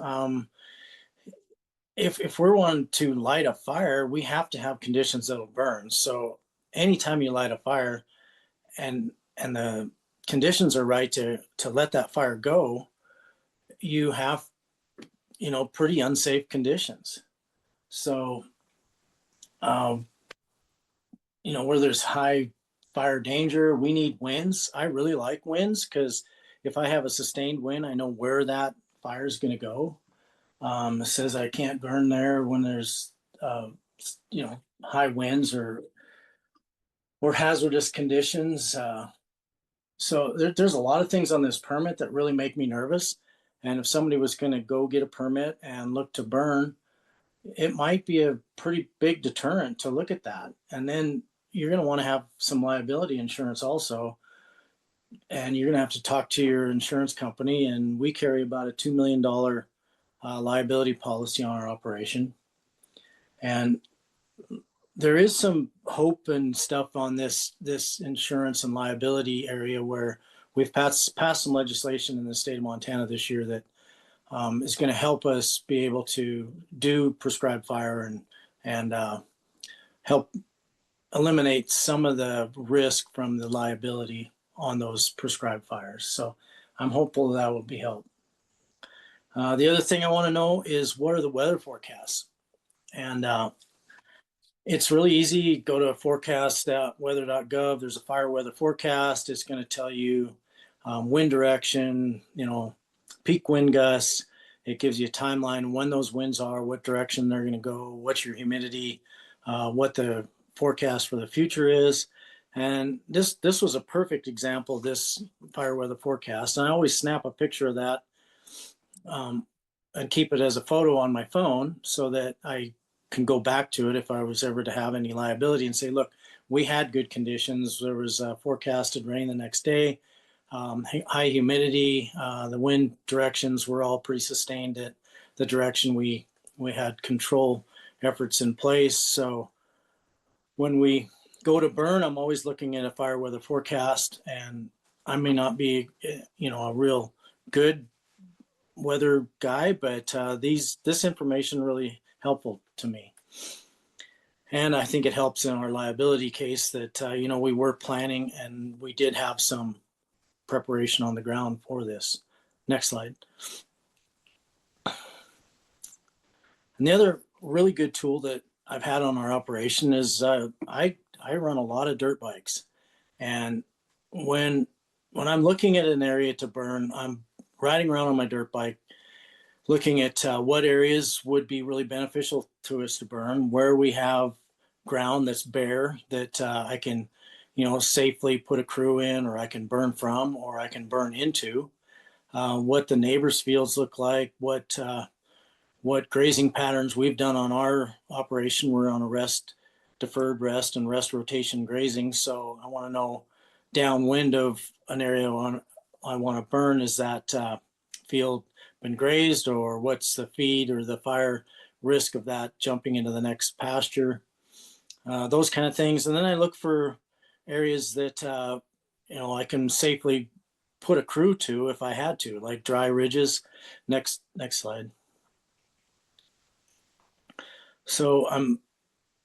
If we're wanting to light a fire, we have to have conditions that'll burn. So anytime you light a fire and the conditions are right to let that fire go, you have, pretty unsafe conditions. So, where there's high fire danger, we need winds. I really like winds because if I have a sustained wind, I know where that fire is going to go. It says I can't burn there when there's, high winds or hazardous conditions. So there's a lot of things on this permit that really make me nervous. And if somebody was going to go get a permit and look to burn, it might be a pretty big deterrent to look at that. And then you're going to want to have some liability insurance also. And you're going to have to talk to your insurance company. And we carry about a $2 million liability policy on our operation. And there is some hope and stuff on this insurance and liability area where we've passed some legislation in the state of Montana this year that is going to help us be able to do prescribed fire and help eliminate some of the risk from the liability on those prescribed fires. So I'm hopeful that will be helped. The other thing I want to know is, what are the weather forecasts? And it's really easy. Go to forecast.weather.gov. There's a fire weather forecast. It's going to tell you wind direction, peak wind gusts. It gives you a timeline when those winds are, what direction they're going to go, what's your humidity, what the forecast for the future is. And this was a perfect example of this fire weather forecast. And I always snap a picture of that and keep it as a photo on my phone so that I can go back to it if I was ever to have any liability and say, look, we had good conditions. There was forecasted rain the next day, high humidity. The wind directions were all pretty sustained at the direction we had control efforts in place. So when we go to burn, I'm always looking at a fire weather forecast, and I may not be, a real good weather guy, but this information really helpful to me. And I think it helps in our liability case that, we were planning and we did have some preparation on the ground for this. Next slide. And the other really good tool that I've had on our operation is I run a lot of dirt bikes. And when I'm looking at an area to burn, I'm riding around on my dirt bike, looking at what areas would be really beneficial to us to burn, where we have ground that's bare that I can, safely put a crew in, or I can burn from, or I can burn into, what the neighbors' fields look like, what grazing patterns we've done on our operation. We're on a deferred rest and rest rotation grazing. So I want to know downwind of an area I want to burn, is that field been grazed, or what's the feed or the fire risk of that jumping into the next pasture, those kind of things. And then I look for areas that, I can safely put a crew to if I had to, like dry ridges. Next slide. So I'm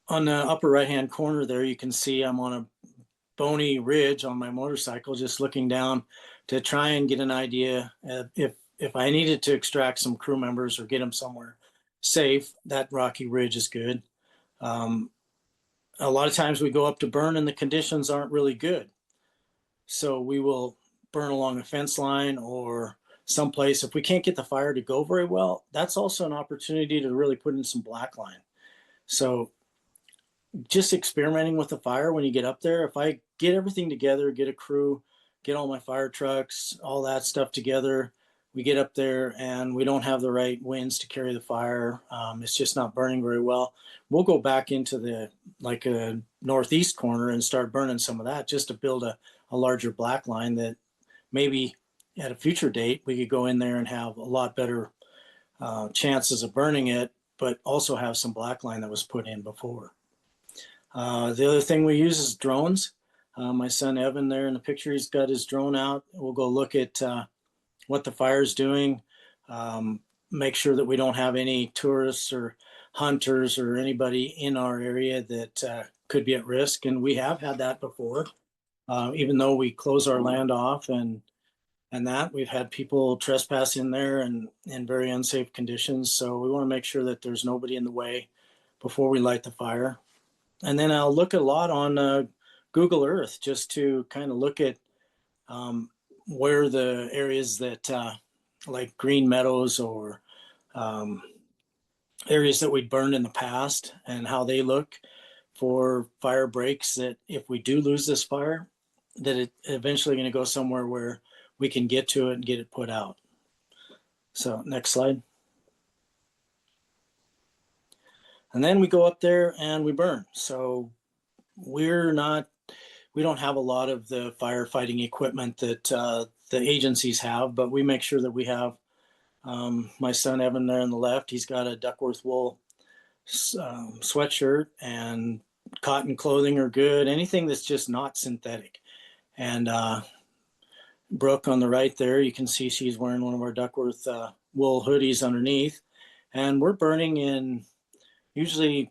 on the upper right-hand corner there. You can see I'm on a bony ridge on my motorcycle, just looking down to try and get an idea if I needed to extract some crew members or get them somewhere safe. That rocky ridge is good. A lot of times we go up to burn and the conditions aren't really good. So we will burn along a fence line or someplace. If we can't get the fire to go very well, that's also an opportunity to really put in some black line. So just experimenting with the fire when you get up there. If I get everything together, get a crew, get all my fire trucks, all that stuff together, we get up there and we don't have the right winds to carry the fire, it's just not burning very well, we'll go back into the a northeast corner and start burning some of that, just to build a larger black line that maybe at a future date we could go in there and have a lot better chances of burning it, but also have some black line that was put in before. The other thing we use is drones. My son Evan there in the picture, he's got his drone out. We'll go look at what the fire's doing, make sure that we don't have any tourists or hunters or anybody in our area that could be at risk. And we have had that before. Even though we close our land off and that, we've had people trespass in there and in very unsafe conditions. So we want to make sure that there's nobody in the way before we light the fire. And then I'll look a lot on Google Earth just to kind of look at where the areas that like green meadows or areas that we'd burned in the past and how they look for fire breaks, that if we do lose this fire, that it eventually going to go somewhere where we can get to it and get it put out. So next slide. And then we go up there and we burn. So we don't have a lot of the firefighting equipment that the agencies have, but we make sure that we have my son Evan there on the left. He's got a Duckworth wool sweatshirt, and cotton clothing are good. Anything that's just not synthetic. And Brooke on the right there, you can see she's wearing one of our Duckworth wool hoodies underneath. And we're burning in usually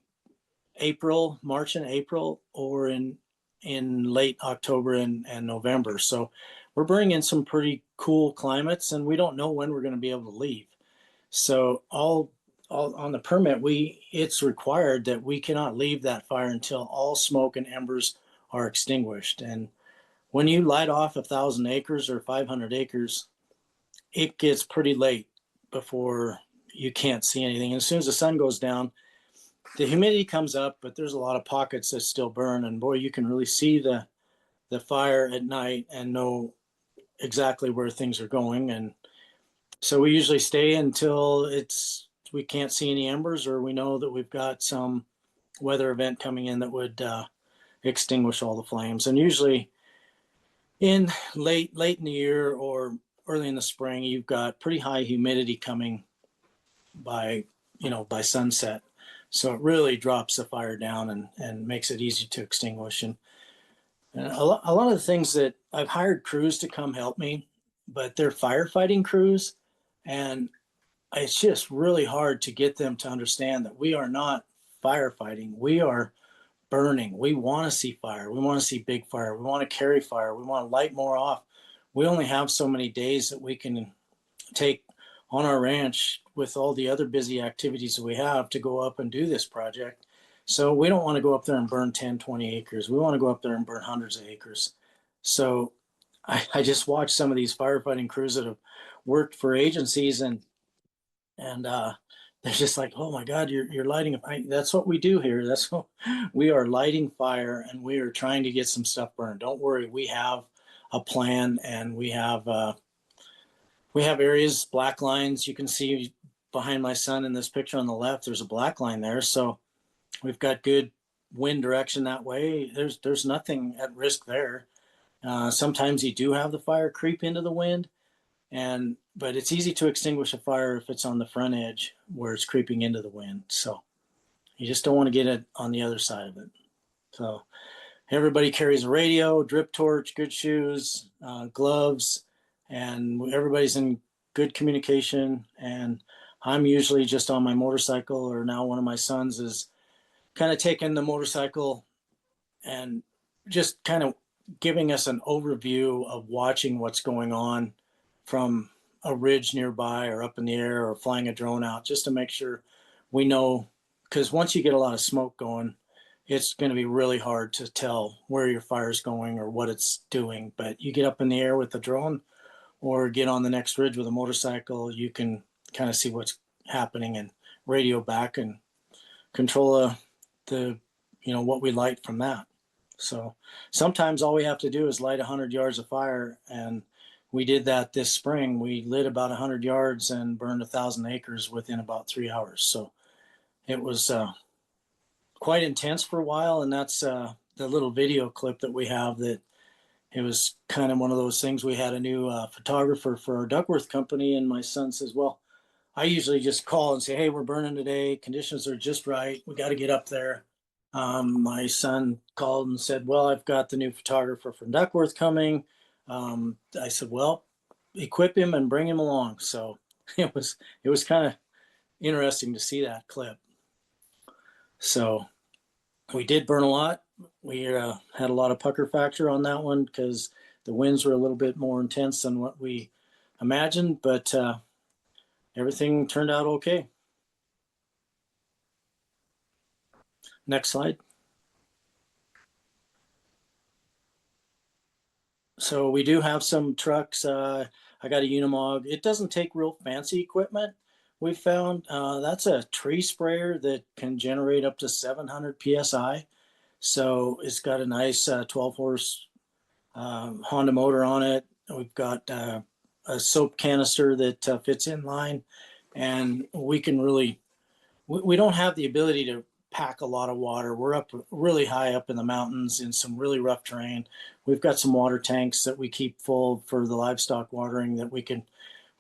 March and April, or in late October and November. So we're burning in some pretty cool climates, and we don't know when we're going to be able to leave. So all on the permit, it's required that we cannot leave that fire until all smoke and embers are extinguished. And when you light off 1,000 acres or 500 acres, it gets pretty late before you can't see anything. And as soon as the sun goes down, the humidity comes up, but there's a lot of pockets that still burn. And boy, you can really see the fire at night and know exactly where things are going. And so we usually stay until we can't see any embers, or we know that we've got some weather event coming in that would extinguish all the flames. And usually in late in the year or early in the spring, you've got pretty high humidity coming by sunset. So it really drops the fire down and makes it easy to extinguish. And a lot of the things that I've hired crews to come help me, but they're firefighting crews, and it's just really hard to get them to understand that we are not firefighting. We are burning. We want to see fire. We want to see big fire. We want to carry fire. We want to light more off. We only have so many days that we can take on our ranch with all the other busy activities that we have to go up and do this project. So we don't want to go up there and burn 10, 20 acres. We want to go up there and burn hundreds of acres. So I just watched some of these firefighting crews that have worked for agencies, and they're just like, oh my God, you're lighting a. That's what we do here. That's what we are, lighting fire, and we are trying to get some stuff burned. Don't worry, we have a plan, and we have areas, black lines. You can see behind my son in this picture on the left, there's a black line there. So we've got good wind direction that way. There's nothing at risk there. Sometimes you do have the fire creep into the wind, but it's easy to extinguish a fire if it's on the front edge where it's creeping into the wind. So you just don't want to get it on the other side of it. So everybody carries a radio, drip torch, good shoes, gloves, and everybody's in good communication. And I'm usually just on my motorcycle, or now one of my sons is kind of taking the motorcycle and just kind of giving us an overview of watching what's going on from a ridge nearby or up in the air, or flying a drone out, just to make sure we know, because once you get a lot of smoke going, it's going to be really hard to tell where your fire's going or what it's doing. But you get up in the air with the drone, or get on the next ridge with a motorcycle, you can kind of see what's happening and radio back and control what we light from that. So sometimes all we have to do is light 100 yards of fire, and we did that this spring. We lit about 100 yards and burned 1,000 acres within about 3 hours. So it was quite intense for a while, and that's the little video clip that we have. That it was kind of one of those things. We had a new photographer for our Duckworth company, and my son says, well, I usually just call and say, hey, we're burning today. Conditions are just right. We got to get up there. My son called and said, well, I've got the new photographer from Duckworth coming. I said, well, equip him and bring him along. So it was kind of interesting to see that clip. So we did burn a lot. We had a lot of pucker factor on that one because the winds were a little bit more intense than what we imagined, but everything turned out okay. Next slide. So we do have some trucks. I got a Unimog. It doesn't take real fancy equipment. We found that's a tree sprayer that can generate up to 700 PSI. So it's got a nice 12 horse Honda motor on it. We've got a soap canister that fits in line, and we can really, we don't have the ability to pack a lot of water. We're up really high up in the mountains in some really rough terrain. We've got some water tanks that we keep full for the livestock watering that we can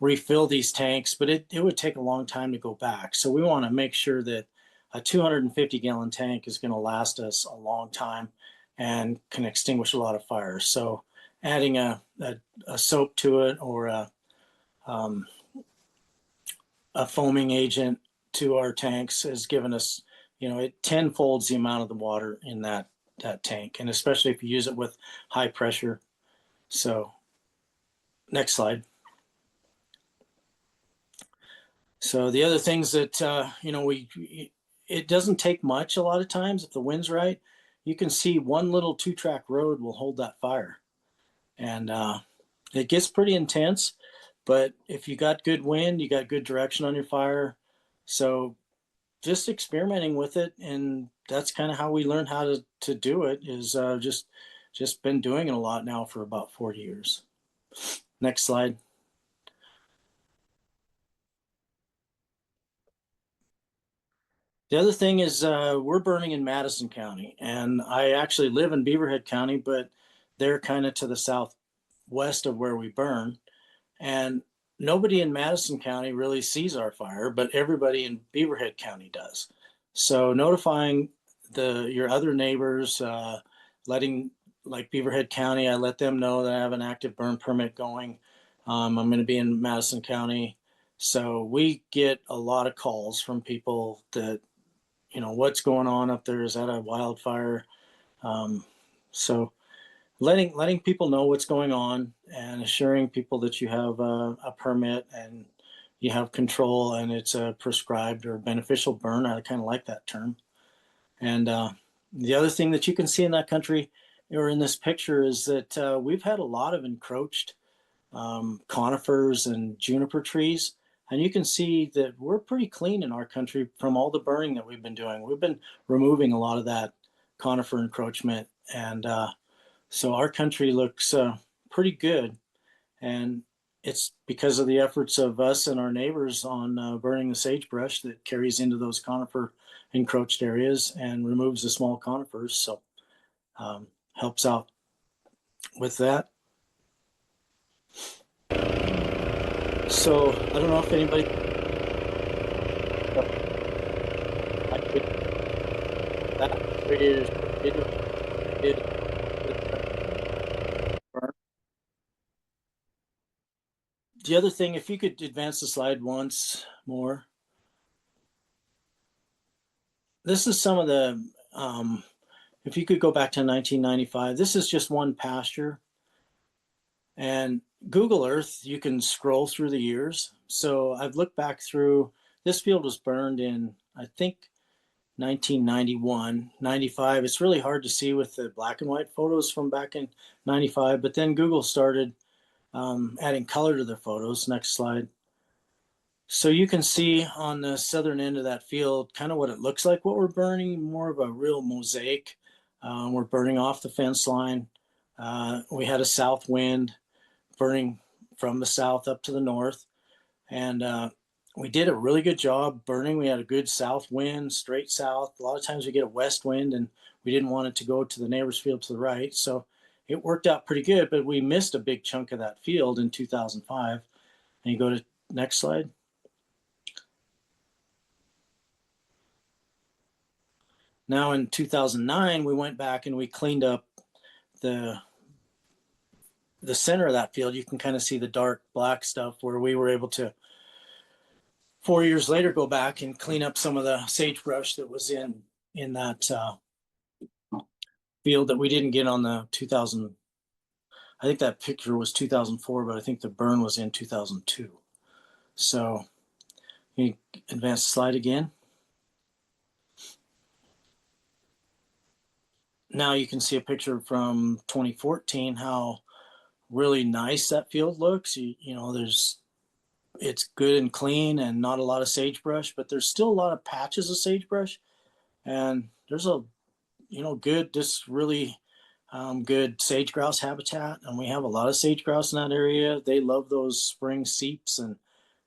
refill these tanks, but it would take a long time to go back. So we want to make sure that a 250 gallon tank is going to last us a long time and can extinguish a lot of fires. So adding a soap to it, or a foaming agent to our tanks has given us, it tenfolds the amount of the water in that tank, and especially if you use it with high pressure. So next slide. So the other things that, it doesn't take much a lot of times. If the wind's right, you can see one little 2-track road will hold that fire. And it gets pretty intense, but if you got good wind, you got good direction on your fire. So just experimenting with it, and that's kind of how we learned how to do it, is just been doing it a lot now for about 40 years. Next slide. The other thing is we're burning in Madison County, and I actually live in Beaverhead County, but they're kind of to the southwest of where we burn. And nobody in Madison County really sees our fire, but everybody in Beaverhead County does. So notifying your other neighbors, letting, like Beaverhead County, I let them know that I have an active burn permit going. I'm going to be in Madison County. So we get a lot of calls from people that, what's going on up there? Is that a wildfire? So letting people know what's going on and assuring people that you have a permit and you have control and it's a prescribed or beneficial burn. I kind of like that term. And the other thing that you can see in that country or in this picture is that we've had a lot of encroached conifers and juniper trees. And you can see that we're pretty clean in our country from all the burning that we've been doing. We've been removing a lot of that conifer encroachment. And so our country looks pretty good. And it's because of the efforts of us and our neighbors on burning the sagebrush that carries into those conifer encroached areas and removes the small conifers. So helps out with that. So I don't know if anybody. The other thing, if you could advance the slide once more. This is some of the, if you could go back to 1995, this is just one pasture. And Google Earth, you can scroll through the years. So I've looked back through, this field was burned in, I think, 1991, 95. It's really hard to see with the black and white photos from back in 95, but then Google started adding color to their photos. Next slide. So you can see on the southern end of that field kind of what it looks like, what we're burning, more of a real mosaic. We're burning off the fence line. We had a south wind burning from the south up to the north. And we did a really good job burning. We had a good south wind, straight south. A lot of times we get a west wind and we didn't want it to go to the neighbor's field to the right. So it worked out pretty good, but we missed a big chunk of that field in 2005. And you go to next slide. Now in 2009, we went back and we cleaned up the center of that field. You can kind of see the dark black stuff where we were able to 4 years later go back and clean up some of the sagebrush that was in that field that we didn't get on the 2000. I think that picture was 2004, but I think the burn was in 2002. So you advance the slide again. Now you can see a picture from 2014, how really nice that field looks. You know, it's good and clean and not a lot of sagebrush, but there's still a lot of patches of sagebrush. And there's a, good, just really good sage grouse habitat. And we have a lot of sage grouse in that area. They love those spring seeps. And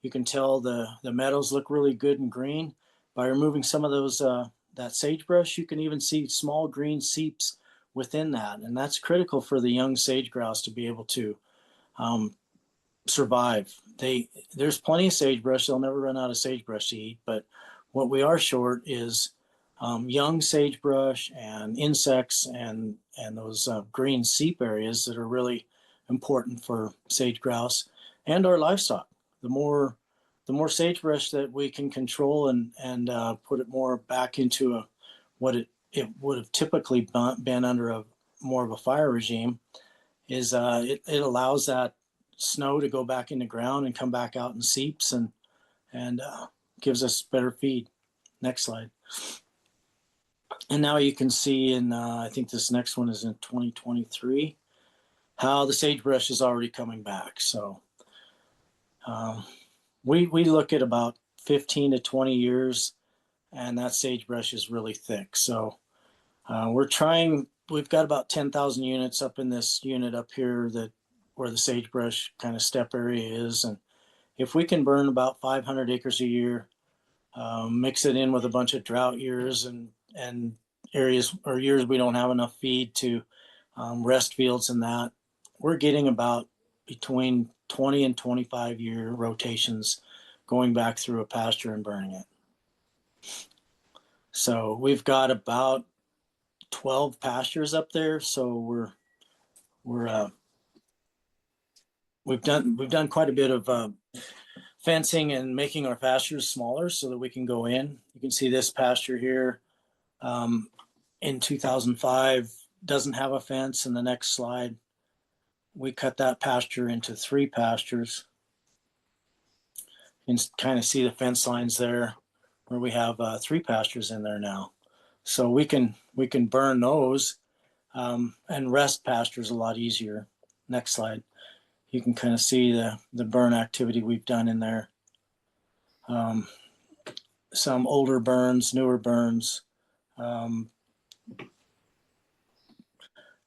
you can tell the meadows look really good and green. By removing some of those, that sagebrush, you can even see small green seeps within that. And that's critical for the young sage grouse to be able to survive. There's plenty of sagebrush. They'll never run out of sagebrush to eat. But what we are short is young sagebrush and insects and those green seep areas that are really important for sage grouse and our livestock. The more sagebrush that we can control and put it more back into what it would have typically been under a more of a fire regime, is it allows that snow to go back in the ground and come back out in seeps and gives us better feed. Next slide. And now you can see in, I think this next one is in 2023, how the sagebrush is already coming back. So we look at about 15 to 20 years, and that sagebrush is really thick. So we've got about 10,000 units up in this unit up here where the sagebrush kind of steppe area is. And if we can burn about 500 acres a year, mix it in with a bunch of drought years and areas or years we don't have enough feed to rest fields and that, we're getting about between 20 and 25 year rotations going back through a pasture and burning it. So we've got about 12 pastures up there. So we've done quite a bit of fencing and making our pastures smaller so that we can go in. You can see this pasture here. In 2005, doesn't have a fence in the next slide. We cut that pasture into 3 pastures. You can kind of see the fence lines there where we have 3 pastures in there now. So we can burn those and rest pastures a lot easier. Next slide. You can kind of see the burn activity we've done in there. Some older burns, newer burns. A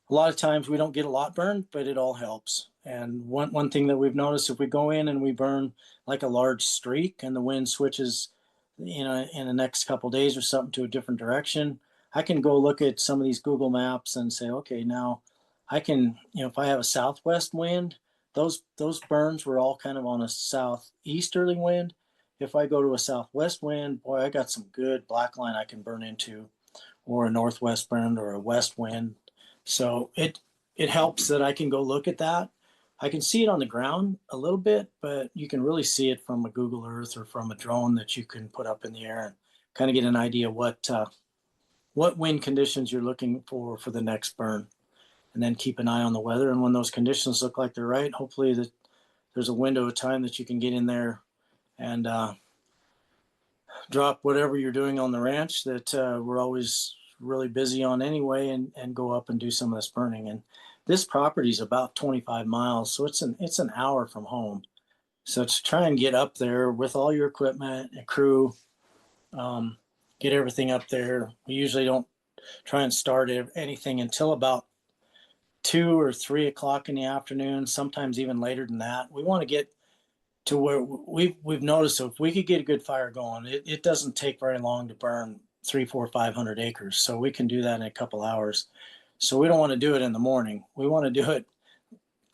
lot of times we don't get a lot burned, but it all helps. And one thing that we've noticed, if we go in and we burn like a large streak and the wind switches, in the next couple of days or something to a different direction, I can go look at some of these Google Maps and say, okay, now I can, if I have a southwest wind, those burns were all kind of on a southeasterly wind. If I go to a southwest wind, boy, I got some good black line I can burn into, or a northwest burn or a west wind. So it helps that I can go look at that. I can see it on the ground a little bit, but you can really see it from a Google Earth or from a drone that you can put up in the air and kind of get an idea what wind conditions you're looking for the next burn, and then keep an eye on the weather. And when those conditions look like they're right, hopefully that there's a window of time that you can get in there and drop whatever you're doing on the ranch that we're always really busy on anyway, and go up and do some of this burning. And this property is about 25 miles, so it's an hour from home. So to try and get up there with all your equipment and crew, get everything up there. We usually don't try and start anything until about 2 or 3 o'clock in the afternoon, sometimes even later than that. We want to get to where we've noticed if we could get a good fire going, it doesn't take very long to burn 300, 400, 500 acres. So we can do that in a couple hours. So we don't want to do it in the morning. We want to do it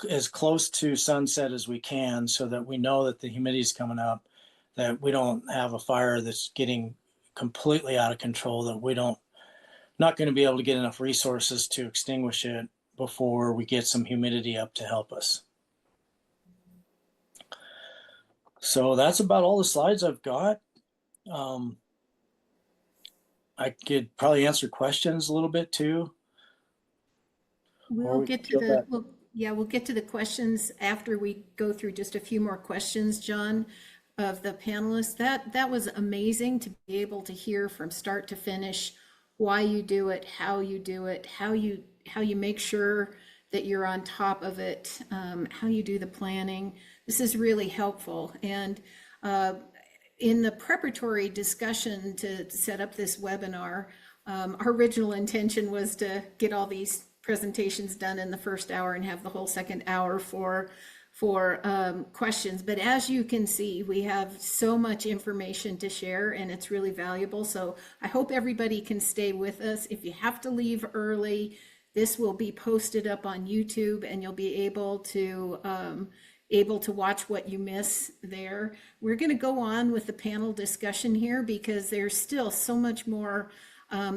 as close to sunset as we can, so that we know that the humidity is coming up, that we don't have a fire that's getting completely out of control, that we not going to be able to get enough resources to extinguish it before we get some humidity up to help us. So that's about all the slides I've got. I could probably answer questions a little bit too. We'll get to the questions after we go through just a few more questions, John, of the panelists. That was amazing to be able to hear from start to finish why you do it, how you do it, how you make sure that you're on top of it, how you do the planning. This is really helpful. And in the preparatory discussion to set up this webinar, our original intention was to get all these presentations done in the first hour and have the whole second hour for questions. But as you can see, we have so much information to share, and it's really valuable. So I hope everybody can stay with us. If you have to leave early, this will be posted up on YouTube, and you'll be able to watch what you miss there. We're going to go on with the panel discussion here because there's still so much more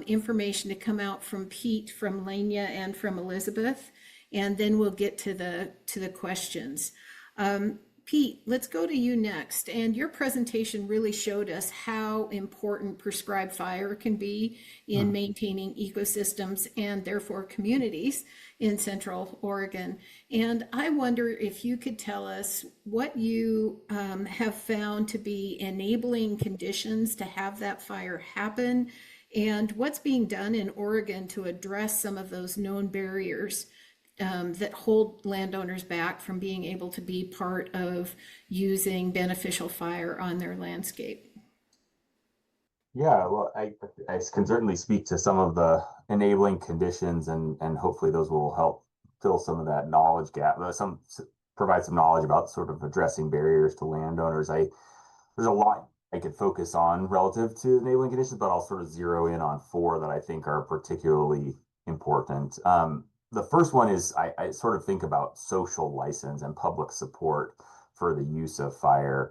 information to come out from Pete, from Lania, and from Elizabeth, and then we'll get to the questions. Pete, let's go to you next. And your presentation really showed us how important prescribed fire can be in maintaining ecosystems and therefore communities in Central Oregon. And I wonder if you could tell us what you have found to be enabling conditions to have that fire happen, and what's being done in Oregon to address some of those known barriers that hold landowners back from being able to be part of using beneficial fire on their landscape. Yeah, well, I can certainly speak to some of the enabling conditions, and hopefully those will help fill some of that knowledge gap, provide some knowledge about sort of addressing barriers to landowners. There's a lot I could focus on relative to enabling conditions, but I'll sort of zero in on 4 that I think are particularly important. The first one is I sort of think about social license and public support for the use of fire.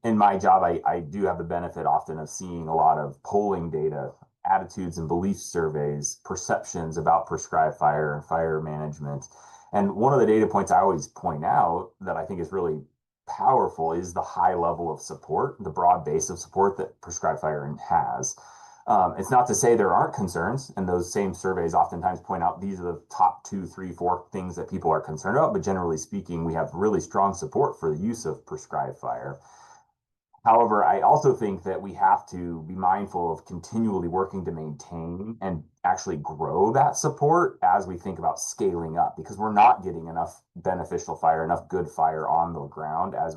In my job, I do have the benefit often of seeing a lot of polling data, attitudes and belief surveys, perceptions about prescribed fire and fire management. And one of the data points I always point out that I think is really powerful is the high level of support, the broad base of support that prescribed fire has. It's not to say there aren't concerns, and those same surveys oftentimes point out these are the top 2, 3, 4 things that people are concerned about. But generally speaking, we have really strong support for the use of prescribed fire. However, I also think that we have to be mindful of continually working to maintain and actually grow that support as we think about scaling up, because we're not getting enough beneficial fire, enough good fire on the ground at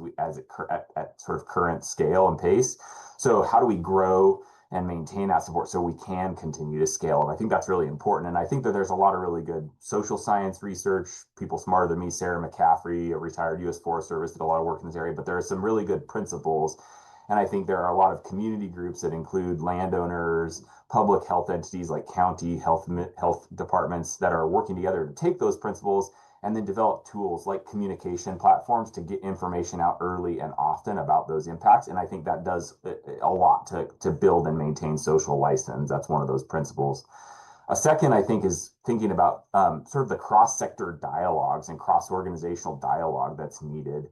sort of current scale and pace. So how do we grow and maintain that support so we can continue to scale? And I think that's really important. And I think that there's a lot of really good social science research, people smarter than me, Sarah McCaffrey, a retired U.S. Forest Service, did a lot of work in this area, but there are some really good principles. And I think there are a lot of community groups that include landowners, public health entities like county health departments that are working together to take those principles and then develop tools like communication platforms to get information out early and often about those impacts. And I think that does a lot to build and maintain social license. That's one of those principles. A second, I think, is thinking about sort of the cross-sector dialogues and cross-organizational dialogue that's needed.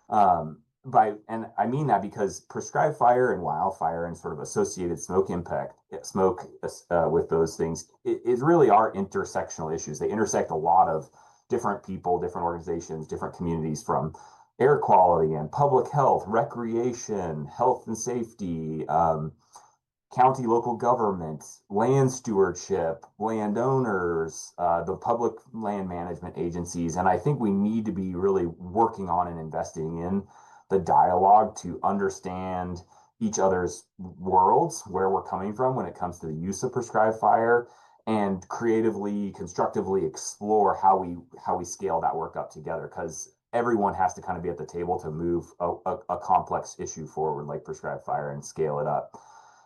And I mean that because prescribed fire and wildfire and sort of associated smoke with those things is really are intersectional issues. They intersect a lot of different people, different organizations, different communities, from air quality and public health, recreation, health and safety, county, local government, land stewardship, landowners, the public land management agencies. And I think we need to be really working on and investing in the dialogue to understand each other's worlds, where we're coming from when it comes to the use of prescribed fire, and creatively, constructively explore how we scale that work up together, because everyone has to kind of be at the table to move a complex issue forward like prescribed fire and scale it up.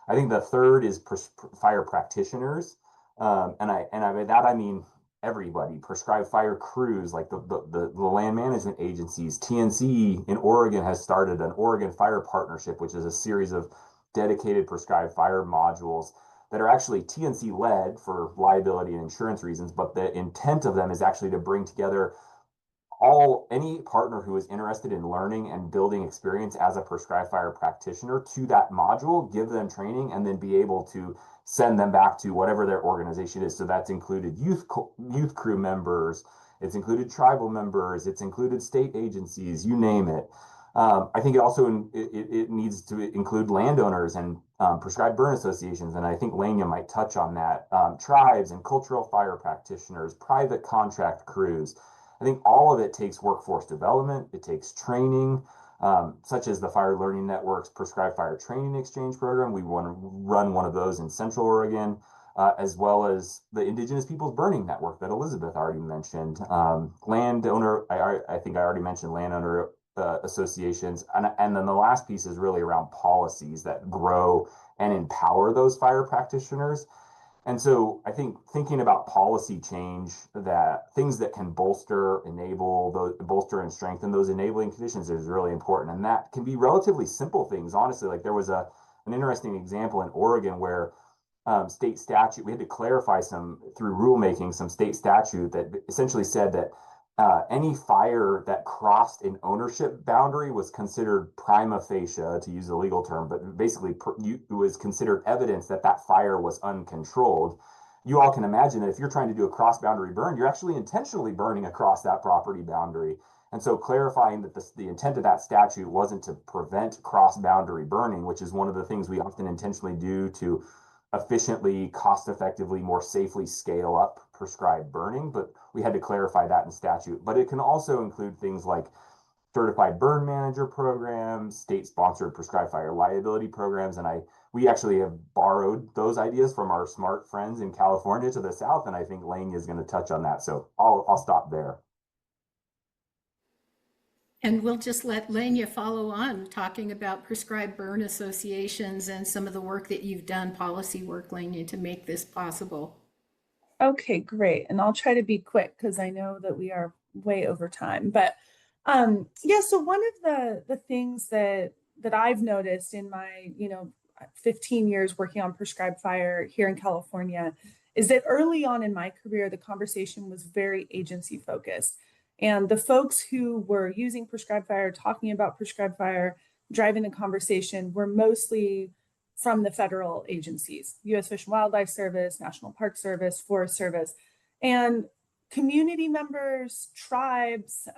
I think the third is fire practitioners, and by that I mean everybody. Prescribed fire crews like the land management agencies. TNC in Oregon has started an Oregon Fire Partnership, which is a series of dedicated prescribed fire modules that are actually TNC led for liability and insurance reasons, but the intent of them is actually to bring together any partner who is interested in learning and building experience as a prescribed fire practitioner to that module, give them training, and then be able to send them back to whatever their organization is. So that's included youth crew members, it's included tribal members, it's included state agencies, you name it. I think it needs to include landowners and prescribed burn associations, and I think Lania might touch on that. Tribes and cultural fire practitioners, private contract crews. I think all of it takes workforce development. It takes training, such as the Fire Learning Network's Prescribed Fire Training Exchange Program. We want to run one of those in Central Oregon, as well as the Indigenous Peoples Burning Network that Elizabeth already mentioned. Landowner, I think I already mentioned landowner associations. And then the last piece is really around policies that grow and empower those fire practitioners. And so I think thinking about policy change, that things that can bolster and strengthen those enabling conditions is really important. And that can be relatively simple things, honestly. Like there was an interesting example in Oregon where state statute, we had to clarify through rulemaking, some state statute that essentially said that any fire that crossed an ownership boundary was considered prima facie, to use a legal term, but basically it was considered evidence that that fire was uncontrolled. You all can imagine that if you're trying to do a cross-boundary burn, you're actually intentionally burning across that property boundary. And so clarifying that the intent of that statute wasn't to prevent cross-boundary burning, which is one of the things we often intentionally do to efficiently, cost-effectively, more safely scale up prescribed burning, but we had to clarify that in statute. But it can also include things like certified burn manager programs, state-sponsored prescribed fire liability programs, and we actually have borrowed those ideas from our smart friends in California to the south, and I think Lane is going to touch on that, so I'll stop there. And we'll just let Lania follow on talking about prescribed burn associations and some of the work that you've done, policy work, Lania, to make this possible. Okay, great. And I'll try to be quick because I know that we are way over time. But yeah, so one of the things that I've noticed in my 15 years working on prescribed fire here in California is that early on in my career, the conversation was very agency focused. And the folks who were using prescribed fire, talking about prescribed fire, driving the conversation were mostly from the federal agencies, U.S. Fish and Wildlife Service, National Park Service, Forest Service, and community members, tribes,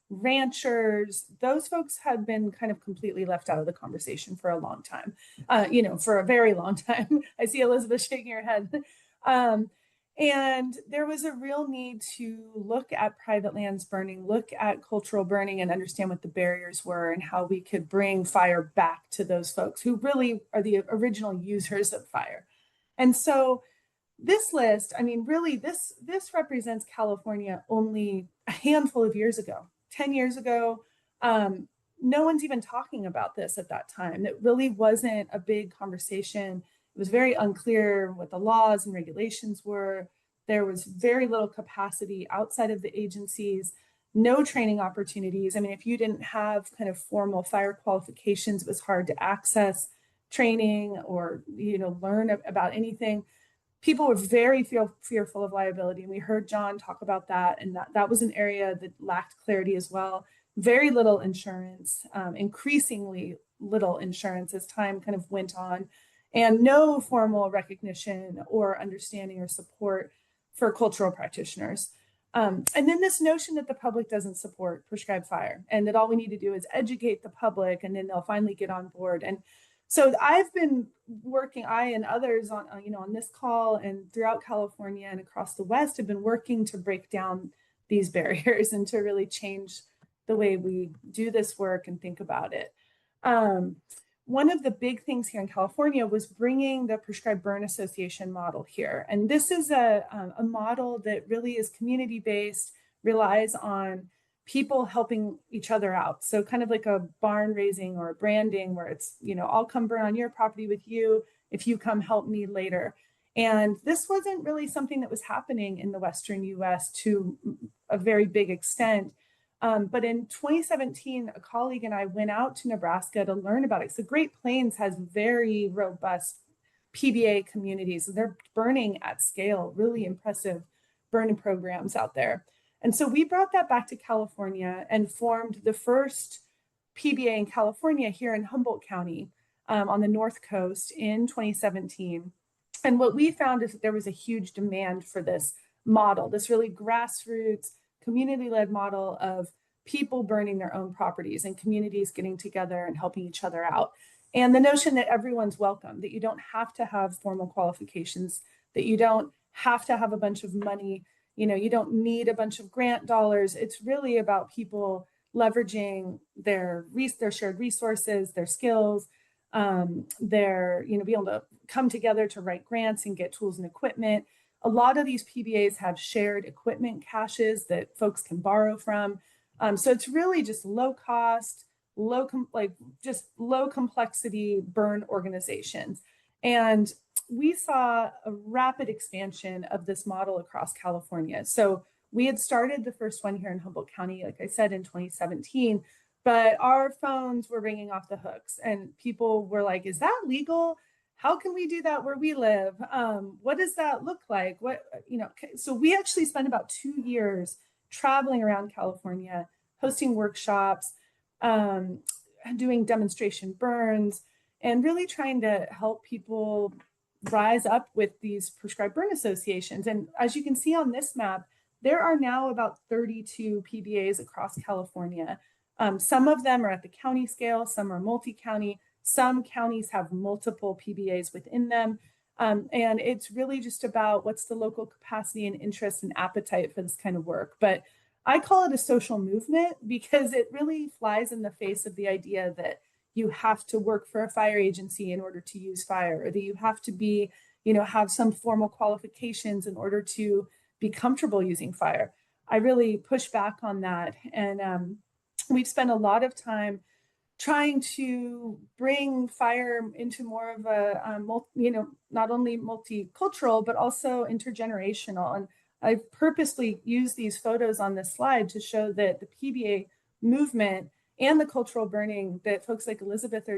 ranchers, those folks had been kind of completely left out of the conversation for a long time, for a very long time. I see Elizabeth shaking her head. And there was a real need to look at private lands burning, look at cultural burning, and understand what the barriers were and how we could bring fire back to those folks who really are the original users of fire. And so this list, I mean, really, this represents California only a handful of years ago, 10 years ago. No one's even talking about this at that time. It really wasn't a big conversation. It was very unclear what the laws and regulations were. There was very little capacity outside of the agencies, no training opportunities. I mean, if you didn't have kind of formal fire qualifications, it was hard to access training or, learn about anything. People were very fearful of liability. And we heard John talk about that. And that was an area that lacked clarity as well. Very little insurance, increasingly little insurance as time kind of went on, and no formal recognition or understanding or support for cultural practitioners. And then this notion that the public doesn't support prescribed fire and that all we need to do is educate the public and then they'll finally get on board. And so I've been working, I and others on this call and throughout California and across the West have been working to break down these barriers and to really change the way we do this work and think about it. One of the big things here in California was bringing the Prescribed Burn Association model here. And this is a model that really is community-based, relies on people helping each other out. So kind of like a barn raising or a branding where it's, I'll come burn on your property with you if you come help me later. And this wasn't really something that was happening in the Western US to a very big extent. But in 2017, a colleague and I went out to Nebraska to learn about it. So Great Plains has very robust PBA communities. They're burning at scale, really impressive burning programs out there. And so we brought that back to California and formed the first PBA in California here in Humboldt County on the North Coast in 2017. And what we found is that there was a huge demand for this model, this really grassroots, community-led model of people burning their own properties and communities getting together and helping each other out. And the notion that everyone's welcome, that you don't have to have formal qualifications, that you don't have to have a bunch of money, you don't need a bunch of grant dollars. It's really about people leveraging their shared resources, their skills, be able to come together to write grants and get tools and equipment. A lot of these PBAs have shared equipment caches that folks can borrow from. So it's really just low cost, low complexity burn organizations. And we saw a rapid expansion of this model across California. So we had started the first one here in Humboldt County, like I said, in 2017, but our phones were ringing off the hooks and people were like, is that legal? How can we do that where we live? What does that look like? So we actually spent about 2 years traveling around California, hosting workshops, doing demonstration burns, and really trying to help people rise up with these prescribed burn associations. And as you can see on this map, there are now about 32 PBAs across California. Some of them are at the county scale, some are multi-county. Some counties have multiple PBAs within them. And it's really just about what's the local capacity and interest and appetite for this kind of work. But I call it a social movement because it really flies in the face of the idea that you have to work for a fire agency in order to use fire, or that you have to be, have some formal qualifications in order to be comfortable using fire. I really push back on that. And we've spent a lot of time trying to bring fire into more of a, not only multicultural, but also intergenerational. And I've purposely used these photos on this slide to show that the PBA movement and the cultural burning that folks like Elizabeth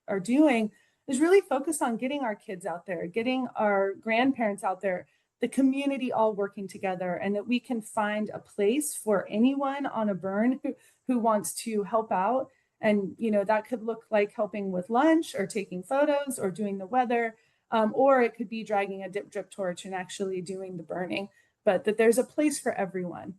are doing is really focused on getting our kids out there, getting our grandparents out there, the community all working together, and that we can find a place for anyone on a burn who wants to help out And, that could look like helping with lunch or taking photos or doing the weather, or it could be dragging a drip torch and actually doing the burning, but that there's a place for everyone.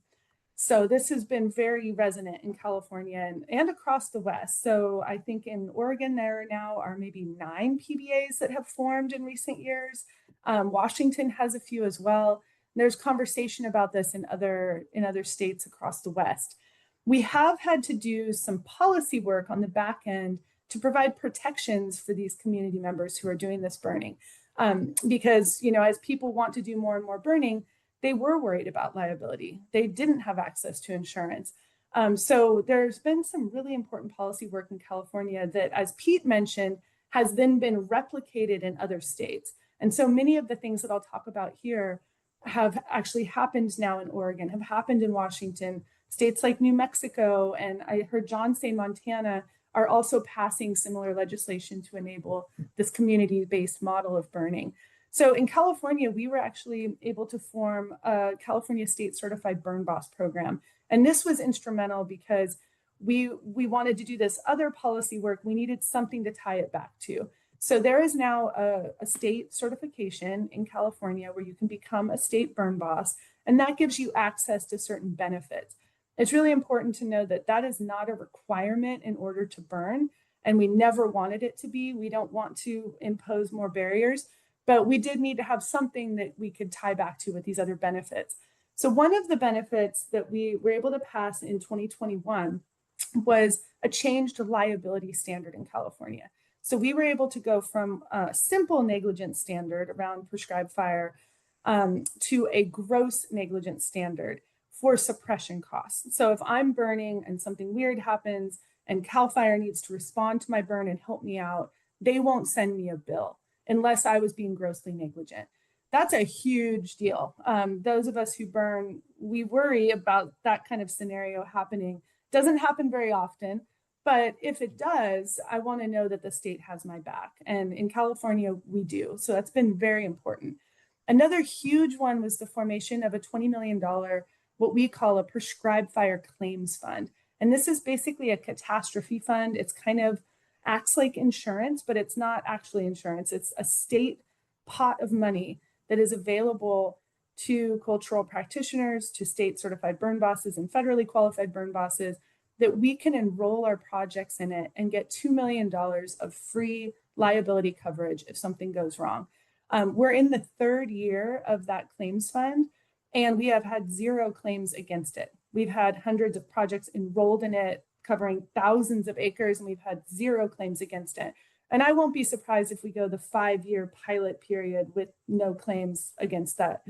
So this has been very resonant in California and across the West. So I think in Oregon, there now are maybe 9 PBAs that have formed in recent years. Washington has a few as well. There's conversation about this in other states across the West. We have had to do some policy work on the back end to provide protections for these community members who are doing this burning. Because, as people want to do more and more burning, they were worried about liability. They didn't have access to insurance. So there's been some really important policy work in California that, as Pete mentioned, has then been replicated in other states. And so many of the things that I'll talk about here have actually happened now in Oregon, have happened in Washington. States like New Mexico, and I heard John say Montana, are also passing similar legislation to enable this community-based model of burning. So in California, we were actually able to form a California State Certified Burn Boss program. And this was instrumental because we wanted to do this other policy work. We needed something to tie it back to. So there is now a state certification in California where you can become a state burn boss, and that gives you access to certain benefits. It's really important to know that that is not a requirement in order to burn, and we never wanted it to be. We don't want to impose more barriers, but we did need to have something that we could tie back to with these other benefits. So one of the benefits that we were able to pass in 2021 was a changed liability standard in California. So we were able to go from a simple negligence standard around prescribed fire to a gross negligence standard for suppression costs. So if I'm burning and something weird happens and CAL FIRE needs to respond to my burn and help me out, they won't send me a bill unless I was being grossly negligent. That's a huge deal. Those of us who burn, we worry about that kind of scenario happening. Doesn't happen very often, but if it does, I want to know that the state has my back. And in California, we do. So that's been very important. Another huge one was the formation of a $20 million, what we call a prescribed fire claims fund. And this is basically a catastrophe fund. It's kind of acts like insurance, but it's not actually insurance. It's a state pot of money that is available to cultural practitioners, to state certified burn bosses and federally qualified burn bosses, that we can enroll our projects in it and get $2 million of free liability coverage if something goes wrong. We're in the 3rd year of that claims fund, and we have had 0 claims against it. We've had hundreds of projects enrolled in it, covering thousands of acres, and we've had 0 claims against it. And I won't be surprised if we go the 5-year pilot period with no claims against that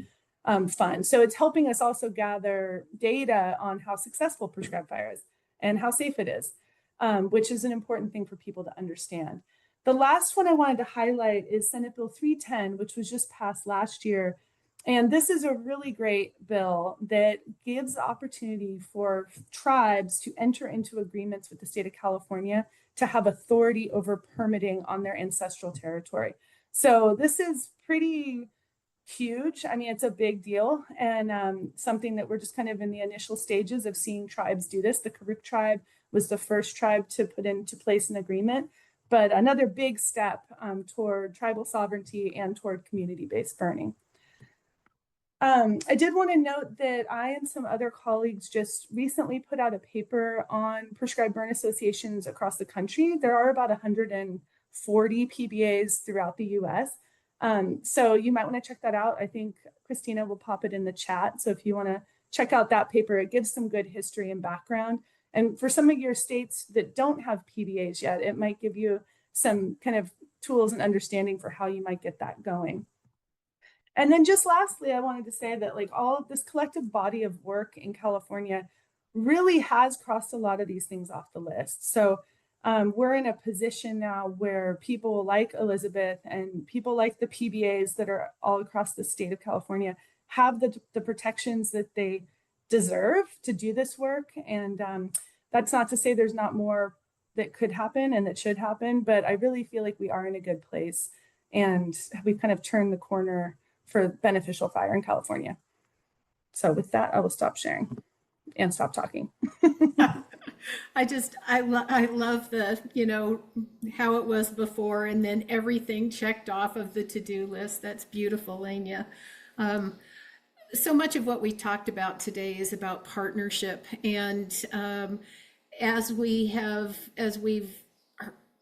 fund. So it's helping us also gather data on how successful prescribed fire is and how safe it is, which is an important thing for people to understand. The last one I wanted to highlight is Senate Bill 310, which was just passed last year. And this is a really great bill that gives the opportunity for tribes to enter into agreements with the state of California to have authority over permitting on their ancestral territory. So this is pretty huge. I mean, it's a big deal, and something that we're just kind of in the initial stages of seeing tribes do this. The Karuk tribe was the first tribe to put into place an agreement, but another big step toward tribal sovereignty and toward community-based burning. I did want to note that I and some other colleagues just recently put out a paper on prescribed burn associations across the country. There are about 140 PBAs throughout the US. So you might want to check that out. I think Christina will pop it in the chat. So if you want to check out that paper, it gives some good history and background. And for some of your states that don't have PBAs yet, it might give you some kind of tools and understanding for how you might get that going. And then just lastly, I wanted to say that like all of this collective body of work in California really has crossed a lot of these things off the list. So we're in a position now where people like Elizabeth and people like the PBAs that are all across the state of California have the protections that they deserve to do this work. And that's not to say there's not more that could happen and that should happen, but I really feel like we are in a good place and we've kind of turned the corner for beneficial fire in California. So with that, I will stop sharing and stop talking. I love the, how it was before and then everything checked off of the to-do list. That's beautiful, Lania. So much of what we talked about today is about partnership. And as we've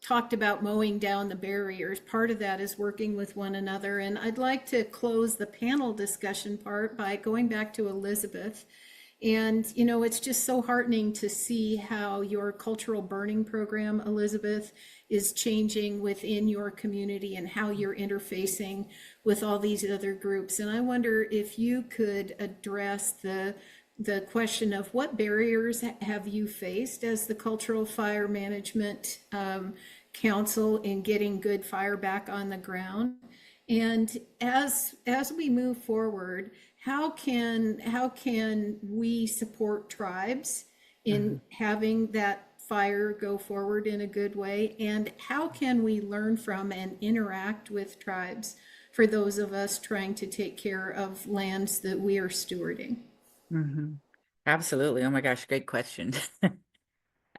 talked about mowing down the barriers, part of that is working with one another. And I'd like to close the panel discussion part by going back to Elizabeth. And, it's just so heartening to see how your cultural burning program, Elizabeth, is changing within your community and how you're interfacing with all these other groups. And I wonder if you could address the question of what barriers have you faced as the Cultural Fire Management Council in getting good fire back on the ground? And as we move forward, how can we support tribes in having that fire go forward in a good way? And how can we learn from and interact with tribes for those of us trying to take care of lands that we are stewarding? Absolutely. Oh my gosh, great question.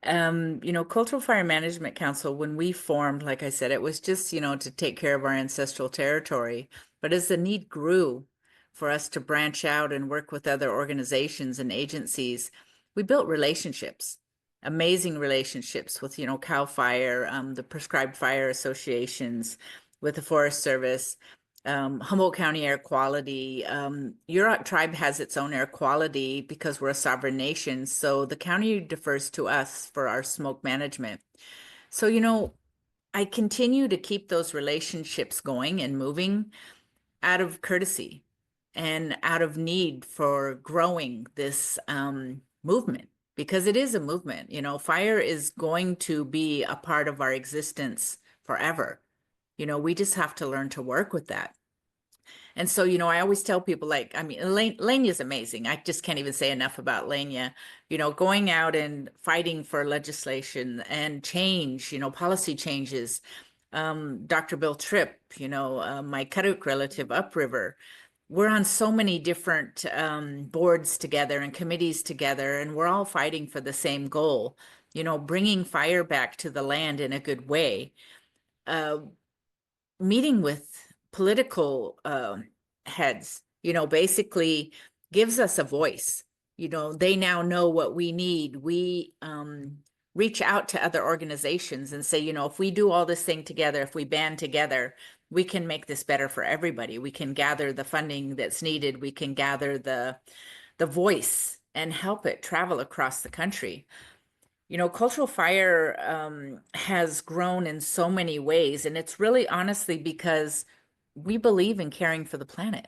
Cultural Fire Management Council, when we formed, like I said, it was just, to take care of our ancestral territory. But as the need grew for us to branch out and work with other organizations and agencies, we built relationships, amazing relationships with, CAL FIRE, the Prescribed Fire Associations, with the Forest Service, Humboldt County Air Quality. Yurok tribe has its own air quality because we're a sovereign nation. So the county defers to us for our smoke management. So, I continue to keep those relationships going and moving out of courtesy and out of need for growing this movement, because it is a movement. Fire is going to be a part of our existence forever. We just have to learn to work with that. And so, I always tell people, Lania is amazing. I just can't even say enough about Lania, going out and fighting for legislation and change, policy changes. Dr. Bill Tripp, my Karuk relative upriver, we're on so many different boards together and committees together, and we're all fighting for the same goal, bringing fire back to the land in a good way. Meeting with political heads, basically gives us a voice. They now know what we need. We reach out to other organizations and say, if we do all this thing together, if we band together, we can make this better for everybody. We can gather the funding that's needed. We can gather the voice and help it travel across the country. Cultural fire has grown in so many ways, and it's really honestly because we believe in caring for the planet.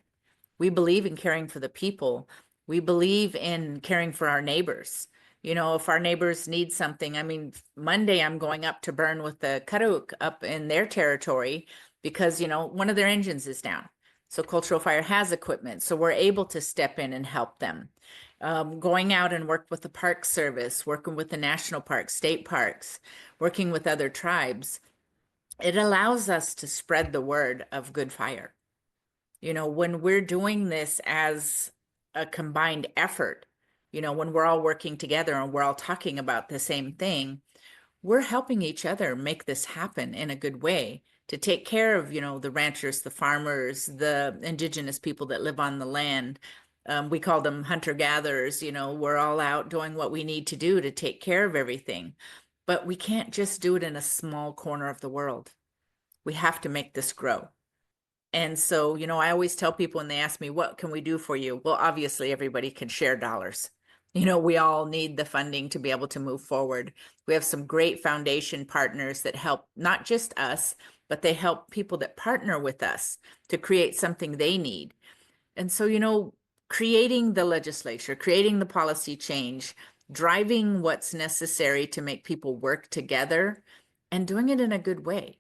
We believe in caring for the people. We believe in caring for our neighbors. If our neighbors need something, Monday I'm going up to burn with the Karuk up in their territory because, one of their engines is down. So Cultural Fire has equipment, so we're able to step in and help them. Going out and work with the Park Service, working with the national parks, state parks, working with other tribes. It allows us to spread the word of good fire. When we're doing this as a combined effort, when we're all working together and we're all talking about the same thing, we're helping each other make this happen in a good way to take care of, the ranchers, the farmers, the indigenous people that live on the land. We call them hunter-gatherers. We're all out doing what we need to do to take care of everything. But we can't just do it in a small corner of the world. We have to make this grow. And so, I always tell people when they ask me, what can we do for you? Well, obviously, everybody can share dollars. We all need the funding to be able to move forward. We have some great foundation partners that help not just us, but they help people that partner with us to create something they need. And so, creating the legislature, creating the policy change, driving what's necessary to make people work together and doing it in a good way.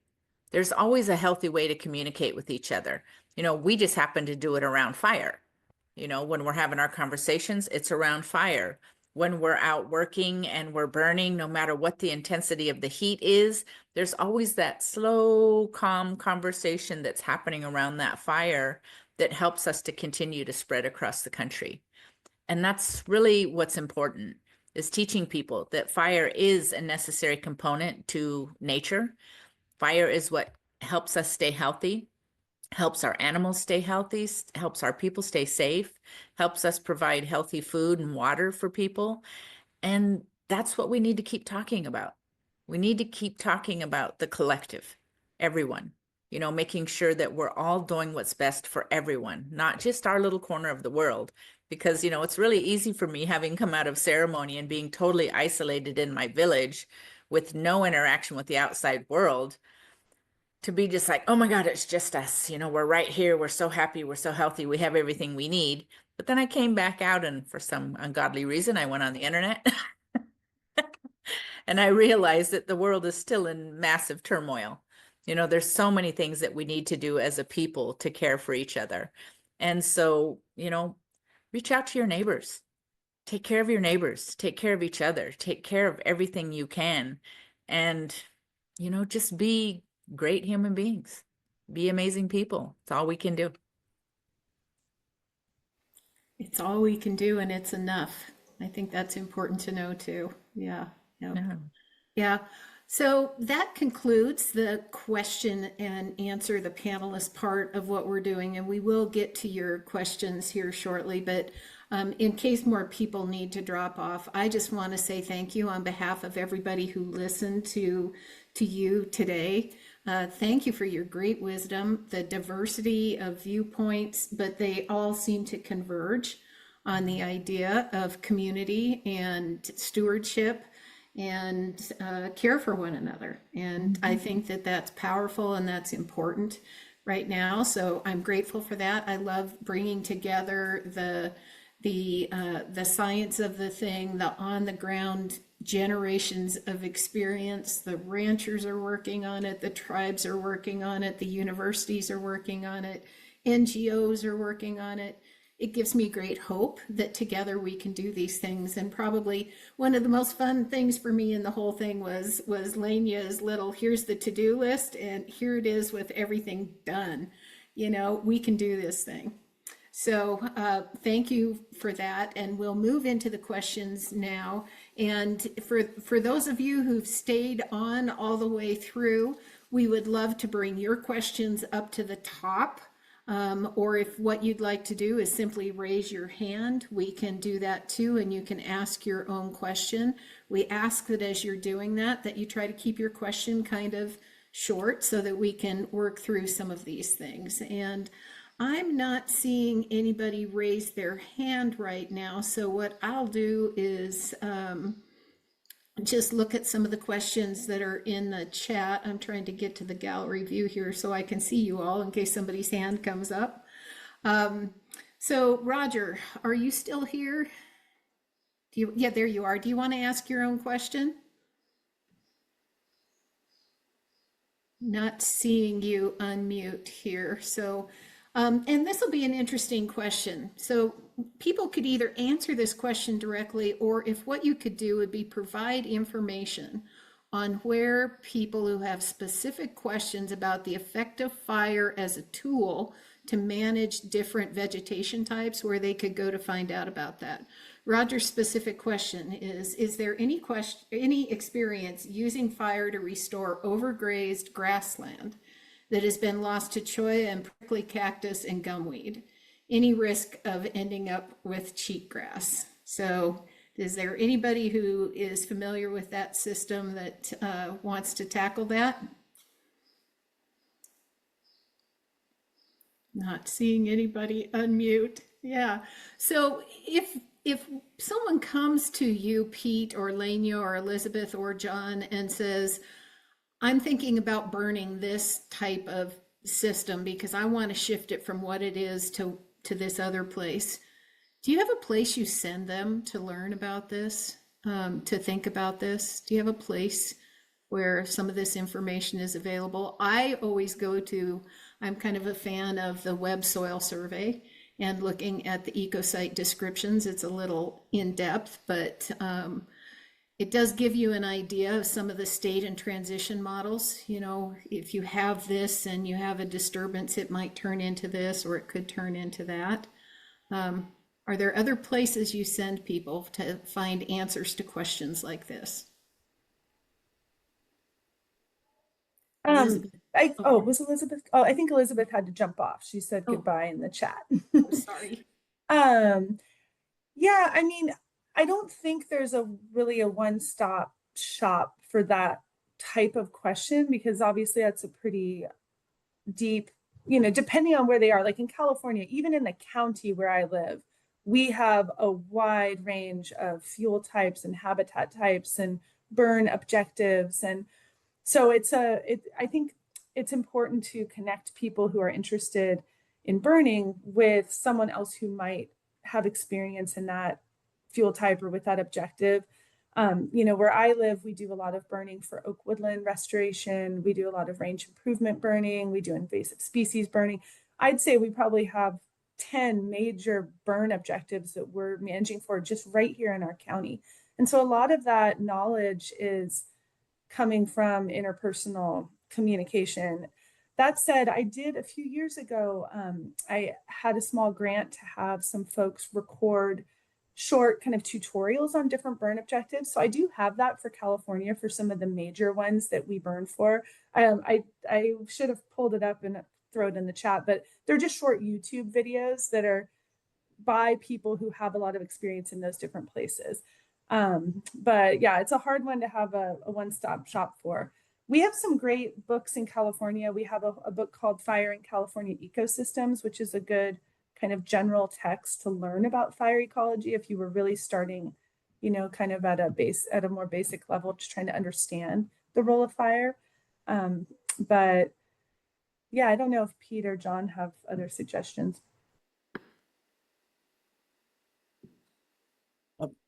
There's always a healthy way to communicate with each other. We just happen to do it around fire. When we're having our conversations, it's around fire. When we're out working and we're burning, no matter what the intensity of the heat is, there's always that slow, calm conversation that's happening around that fire that helps us to continue to spread across the country. And that's really what's important. is teaching people that fire is a necessary component to nature. Fire is what helps us stay healthy, helps our animals stay healthy, helps our people stay safe, helps us provide healthy food and water for people. And that's what we need to keep talking about. We need to keep talking about the collective, everyone, making sure that we're all doing what's best for everyone, not just our little corner of the world. Because, it's really easy for me, having come out of ceremony and being totally isolated in my village with no interaction with the outside world, to be just like, oh my God, it's just us. We're right here. We're so happy. We're so healthy. We have everything we need. But then I came back out, and for some ungodly reason, I went on the internet and I realized that the world is still in massive turmoil. There's so many things that we need to do as a people to care for each other. And so, reach out to your neighbors. Take care of your neighbors. Take care of each other. Take care of everything you can. And, just be great human beings. Be amazing people. It's all we can do. It's all we can do, and it's enough. I think that's important to know too. Yeah. Yep. Yeah. Yeah. So that concludes the question and answer, the panelist part of what we're doing. And we will get to your questions here shortly. But in case more people need to drop off, I just want to say thank you on behalf of everybody who listened to you today. Thank you for your great wisdom, the diversity of viewpoints, but they all seem to converge on the idea of community and stewardship and care for one another. And I think that that's powerful and that's important right now. So I'm grateful for that. I love bringing together the science of the thing, the on the ground generations of experience. The ranchers are working on it, the tribes are working on it, the universities are working on it, NGOs are working on it. It gives me great hope that together we can do these things. And probably one of the most fun things for me in the whole thing was Lania's little, here's the to-do list, and here it is with everything done. We can do this thing. So thank you for that. And we'll move into the questions now. And for those of you who've stayed on all the way through, we would love to bring your questions up to the top. Or if what you'd like to do is simply raise your hand, we can do that too, and you can ask your own question. We ask that as you're doing that you try to keep your question kind of short so that we can work through some of these things. And I'm not seeing anybody raise their hand right now, so what I'll do is just look at some of the questions that are in the chat. I'm trying to get to the gallery view here so I can see you all in case somebody's hand comes up. So Roger, are you still here? Yeah, there you are. Do you want to ask your own question? Not seeing you unmute here. So, and this will be an interesting question. So people could either answer this question directly, or if what you could do would be provide information on where people who have specific questions about the effect of fire as a tool to manage different vegetation types, where they could go to find out about that. Roger's specific question is there any experience using fire to restore overgrazed grassland that has been lost to cholla and prickly cactus and gumweed? Any risk of ending up with cheatgrass? So is there anybody who is familiar with that system that wants to tackle that? Not seeing anybody unmute. Yeah. So if someone comes to you, Pete or Lania or Elizabeth or John, and says, I'm thinking about burning this type of system because I want to shift it from what it is to this other place, do you have a place you send them to learn about this, to think about this? Do you have a place where some of this information is available? I always go to, I'm kind of a fan of the Web Soil Survey and looking at the ecosite descriptions. It's a little in-depth, but it does give you an idea of some of the state and transition models. If you have this and you have a disturbance, it might turn into this, or it could turn into that. Are there other places you send people to find answers to questions like this? Elizabeth. Was Elizabeth? Oh, I think Elizabeth had to jump off. She said Oh. goodbye in the chat. Sorry. Yeah, I mean, I don't think there's really a one-stop shop for that type of question, because obviously that's a pretty deep, depending on where they are. Like in California, even in the county where I live, we have a wide range of fuel types and habitat types and burn objectives. And so I think it's important to connect people who are interested in burning with someone else who might have experience in that fuel type or with that objective. Where I live, we do a lot of burning for oak woodland restoration. We do a lot of range improvement burning. We do invasive species burning. I'd say we probably have 10 major burn objectives that we're managing for just right here in our county. And so a lot of that knowledge is coming from interpersonal communication. That said, I did a few years ago, I had a small grant to have some folks record short kind of tutorials on different burn objectives. So I do have that for California for some of the major ones that we burn for. I should have pulled it up and throw it in the chat, but they're just short YouTube videos that are by people who have a lot of experience in those different places. But yeah, it's a hard one to have a one-stop shop for. We have some great books in California. We have a book called Fire in California Ecosystems, which is a good kind of general text to learn about fire ecology if you were really starting, kind of at a more basic level, just trying to understand the role of fire. But yeah, I don't know if Pete or John have other suggestions.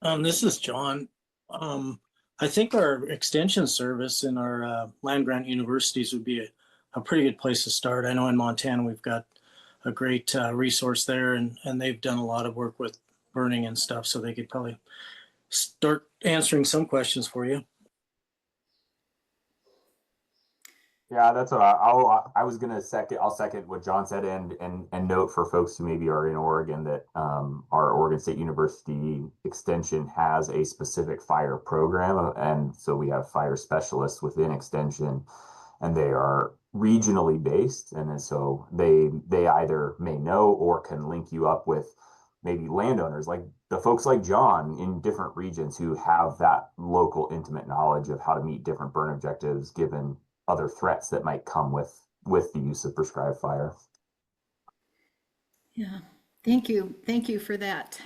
This is John. I think our extension service in our land grant universities would be a pretty good place to start. I know in Montana we've got a great resource there, and they've done a lot of work with burning and stuff, so they could probably start answering some questions for you. Yeah, that's what I was gonna second. I'll second what John said, and note for folks who maybe are in Oregon that our Oregon State University Extension has a specific fire program, and so we have fire specialists within Extension, and they are regionally based, and so they either may know or can link you up with maybe landowners, like the folks like John in different regions who have that local intimate knowledge of how to meet different burn objectives given other threats that might come with the use of prescribed fire. Yeah, thank you for that.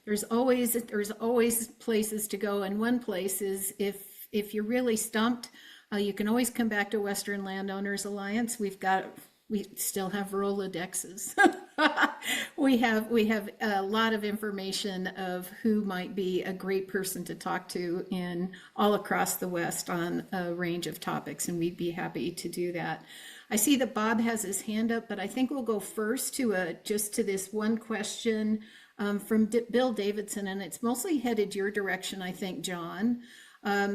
There's always places to go, and one place is if you're really stumped, you can always come back to Western Landowners Alliance. We still have Rolodexes. we have a lot of information of who might be a great person to talk to in all across the West on a range of topics, and we'd be happy to do that. I see that Bob has his hand up, but I think we'll go first to this one question from Bill Davidson, and it's mostly headed your direction, I think, John.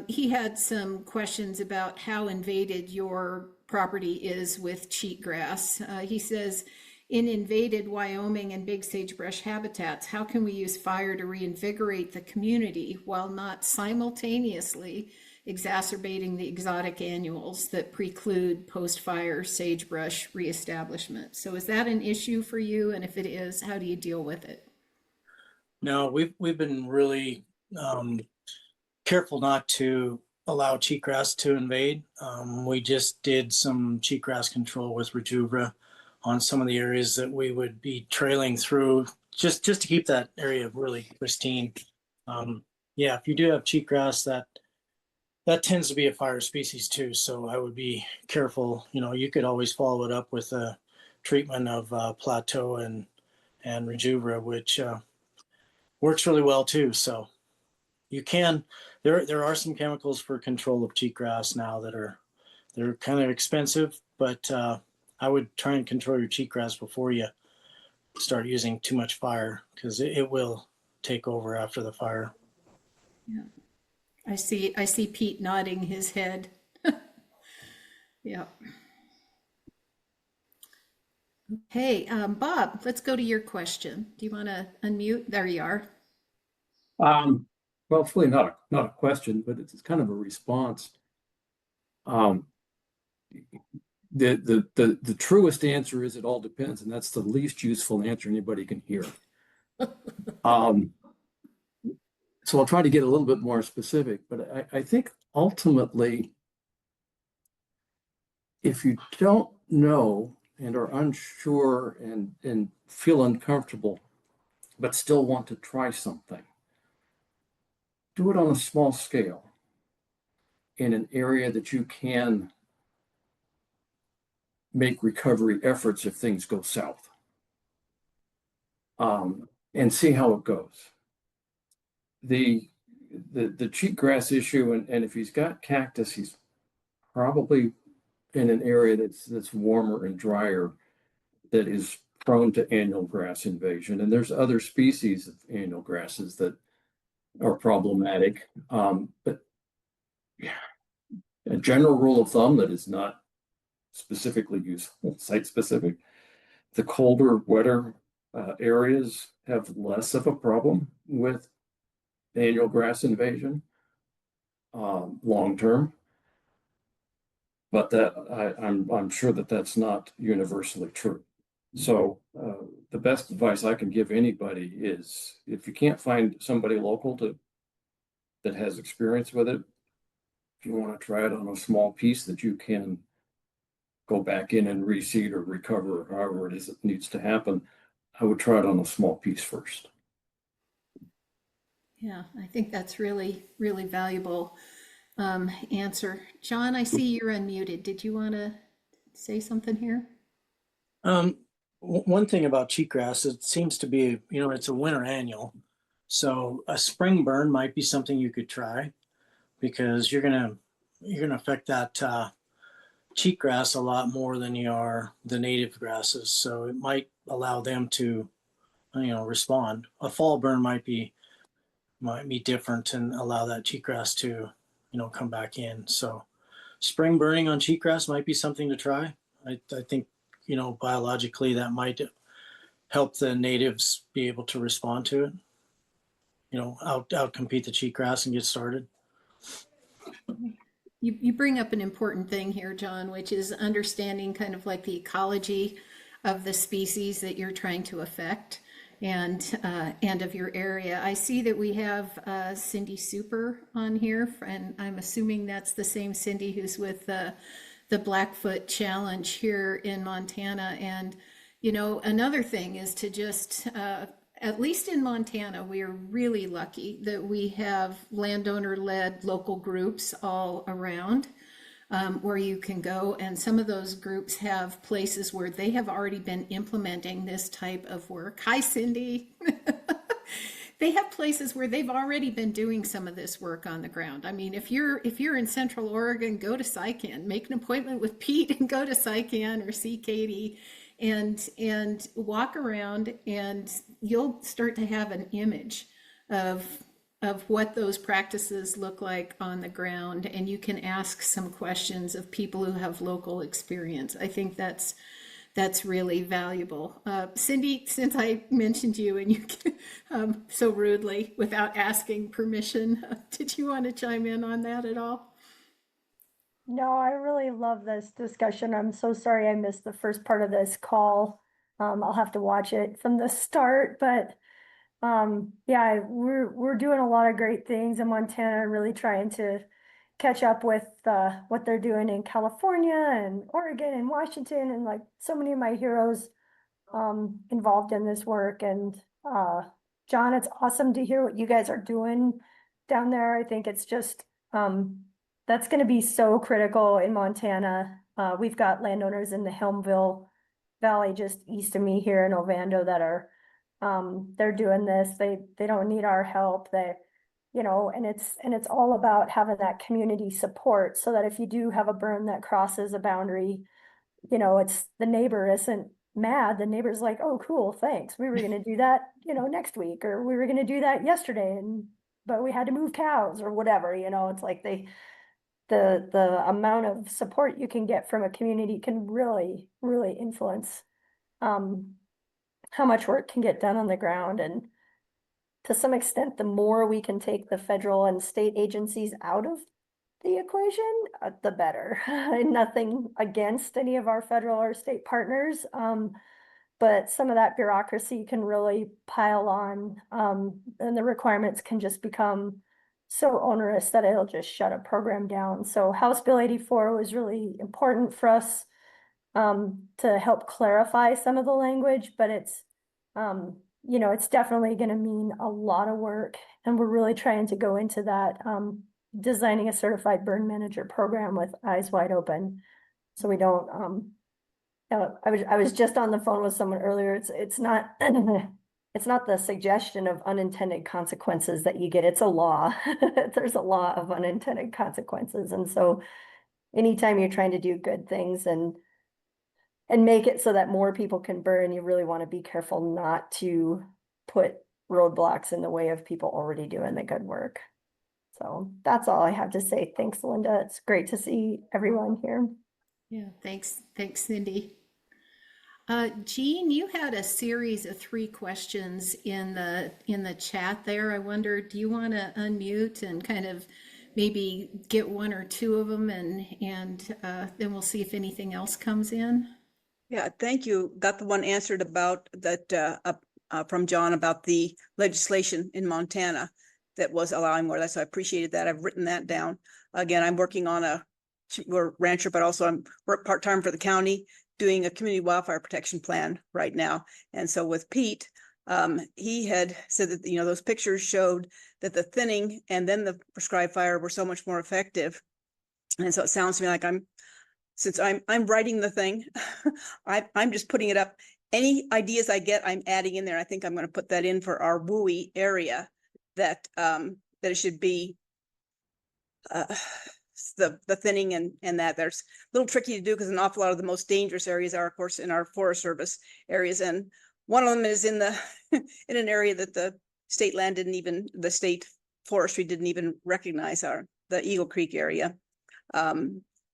He had some questions about how invaded your property is with cheatgrass. He says, in invaded Wyoming and big sagebrush habitats, how can we use fire to reinvigorate the community while not simultaneously exacerbating the exotic annuals that preclude post-fire sagebrush reestablishment? So is that an issue for you? And if it is, how do you deal with it? No, we've been really careful not to allow cheatgrass to invade. We just did some cheatgrass control with Rejuvra on some of the areas that we would be trailing through, just to keep that area really pristine. Yeah, if you do have cheatgrass, that tends to be a fire species too, so I would be careful. You could always follow it up with a treatment of Plateau and Rejuvra, which works really well too. So you can. There are some chemicals for control of cheatgrass now they're kind of expensive, but I would try and control your cheatgrass before you start using too much fire, because it will take over after the fire. Yeah, I see Pete nodding his head. Yeah. Hey, Bob, let's go to your question. Do you want to unmute? There you are. Um, well, it's really not a question, but it's kind of a response. Um, the truest answer is it all depends, and that's the least useful answer anybody can hear. Um, so I'll try to get a little bit more specific, but I think ultimately, if you don't know and are unsure and feel uncomfortable, but still want to try something, do it on a small scale in an area that you can make recovery efforts if things go south, and see how it goes. The cheatgrass issue, and if he's got cactus, he's probably in an area that's warmer and drier that is prone to annual grass invasion. And there's other species of annual grasses that are problematic. But a general rule of thumb that is not specifically useful, site specific, the colder, wetter areas have less of a problem with annual grass invasion long term. But that I'm sure that that's not universally true. So the best advice I can give anybody is if you can't find somebody local that has experience with it, if you want to try it on a small piece that you can go back in and reseed or recover, or however it is it needs to happen, I would try it on a small piece first. Yeah, I think that's really, really valuable answer. John, I see you're unmuted. Did you want to say something here? One thing about cheatgrass, it seems to be, it's a winter annual. So a spring burn might be something you could try because you're gonna affect that cheatgrass a lot more than you are the native grasses. So it might allow them to, respond. A fall burn might be different and allow that cheatgrass to, come back in. So spring burning on cheatgrass might be something to try. I think, biologically that might help the natives be able to respond to it, outcompete the cheatgrass and get started. You bring up an important thing here, John, which is understanding kind of like the ecology of the species that you're trying to affect and of your area. I see that we have Cindy Super on here, and I'm assuming that's the same Cindy who's with the Blackfoot Challenge here in Montana. And another thing is to just at least in Montana, we are really lucky that we have landowner-led local groups all around where you can go. And some of those groups have places where they have already been implementing this type of work. Hi, Cindy. They have places where they've already been doing some of this work on the ground. I mean, if you're in Central Oregon, go to SciCan, make an appointment with Pete and go to SciCan or see Katie and walk around, and you'll start to have an image of what those practices look like on the ground, and you can ask some questions of people who have local experience. I think that's really valuable. Cindy, since I mentioned you and you so rudely without asking permission, did you want to chime in on that at all? No, I really love this discussion. I'm so sorry I missed the first part of this call. I'll have to watch it from the start, but yeah, we're doing a lot of great things in Montana, really trying to catch up with what they're doing in California and Oregon and Washington, and like so many of my heroes involved in this work. And John, it's awesome to hear what you guys are doing down there. I think it's just that's going to be so critical in Montana. We've got landowners in the Helmville Valley just east of me here in Ovando that are they're doing this. They don't need our help. And it's all about having that community support so that if you do have a burn that crosses a boundary, it's the neighbor isn't mad. The neighbor's like, oh, cool, thanks. We were going to do that, next week, or we were going to do that yesterday, but we had to move cows or whatever. It's like the amount of support you can get from a community can really, really influence how much work can get done on the ground. And to some extent, the more we can take the federal and state agencies out of the equation, the better. And nothing against any of our federal or state partners. But some of that bureaucracy can really pile on, and the requirements can just become so onerous that it'll just shut a program down. So House Bill 84 was really important for us to help clarify some of the language, but it's, you know, it's definitely going to mean a lot of work. And we're really trying to go into that, designing a certified burn manager program with eyes wide open. So we don't, I was just on the phone with someone earlier. It's not, it's not the suggestion of unintended consequences that you get. It's a law. There's a law of unintended consequences. And so anytime you're trying to do good things and make it so that more people can burn, you really want to be careful not to put roadblocks in the way of people already doing the good work. So that's all I have to say. Thanks, Linda. It's great to see everyone here. Yeah, thanks, Cindy. Jean, you had a series of 3 questions in the chat there. I wonder, do you want to unmute and kind of maybe get 1 or 2 of them, and then we'll see if anything else comes in? Yeah, thank you. Got the one answered about that from John about the legislation in Montana that was allowing more of that. So I appreciated that. I've written that down. Again, I'm working on we're rancher, but also I'm work part-time for the county doing a community wildfire protection plan right now. And so with Pete, he had said that, you know, those pictures showed that the thinning and then the prescribed fire were so much more effective. And so it sounds to me like since I'm writing the thing, I'm just putting it up. Any ideas I get, I'm adding in there. I think I'm going to put that in for our WUI area, that it should be the thinning and that. There's a little tricky to do because an awful lot of the most dangerous areas are, of course, in our Forest Service areas, and one of them is in the in an area that the state land the state forestry didn't even recognize, the Eagle Creek area,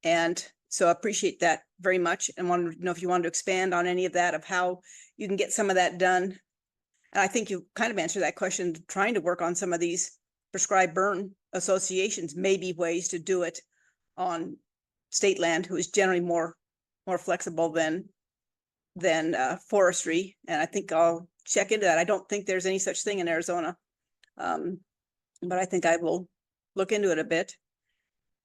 and so I appreciate that very much, and wanted to know if you wanted to expand on any of that, of how you can get some of that done. And I think you kind of answered that question, trying to work on some of these prescribed burn associations, maybe ways to do it on state land, who is generally more flexible than forestry. And I think I'll check into that. I don't think there's any such thing in Arizona, but I think I will look into it a bit.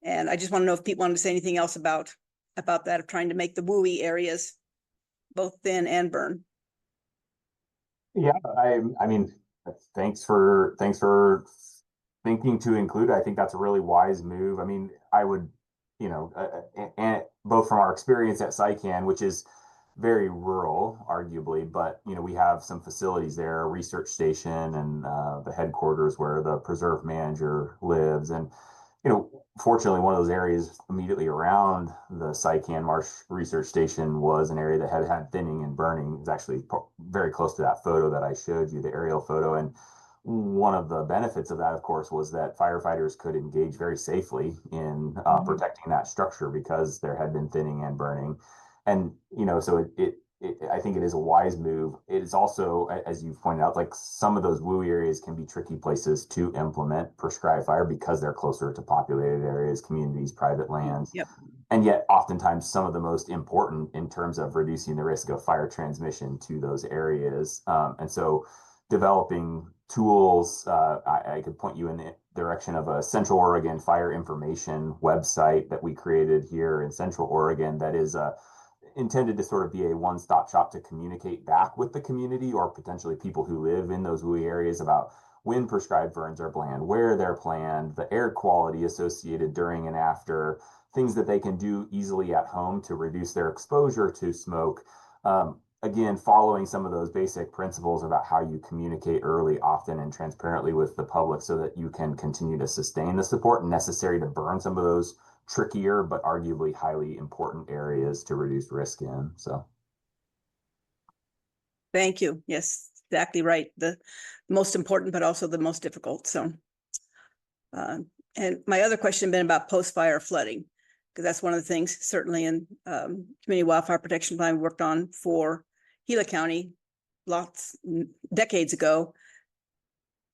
And I just want to know if Pete wanted to say anything else about that, of trying to make the WUI areas both thin and burn. Yeah, I mean, thanks for thinking to include it. I think that's a really wise move. I mean, I would, you know, and both from our experience at SciCan, which is very rural, arguably, but you know, we have some facilities there, a research station, and the headquarters where the preserve manager lives, and you know, fortunately, one of those areas immediately around the SciCan Marsh Research Station was an area that had thinning and burning. It was actually very close to that photo that I showed you, the aerial photo. And one of the benefits of that, of course, was that firefighters could engage very safely in protecting that structure because there had been thinning and burning. And, you know, so I think it is a wise move. It is also, as you've pointed out, like some of those WUI areas can be tricky places to implement prescribed fire because they're closer to populated areas, communities, private lands. Yep. And yet oftentimes some of the most important in terms of reducing the risk of fire transmission to those areas. And so developing tools, I could point you in the direction of a Central Oregon Fire Information website that we created here in Central Oregon that is intended to sort of be a one-stop shop to communicate back with the community or potentially people who live in those WUI areas about when prescribed burns are planned, where they're planned, the air quality associated during and after, things that they can do easily at home to reduce their exposure to smoke. Again, following some of those basic principles about how you communicate early, often, and transparently with the public so that you can continue to sustain the support necessary to burn some of those trickier but arguably highly important areas to reduce risk in. So Thank you. Yes, exactly right. The most important, but also the most difficult. So, and my other question had been about post-fire flooding, because that's one of the things certainly in community wildfire protection plan we worked on for Gila County decades ago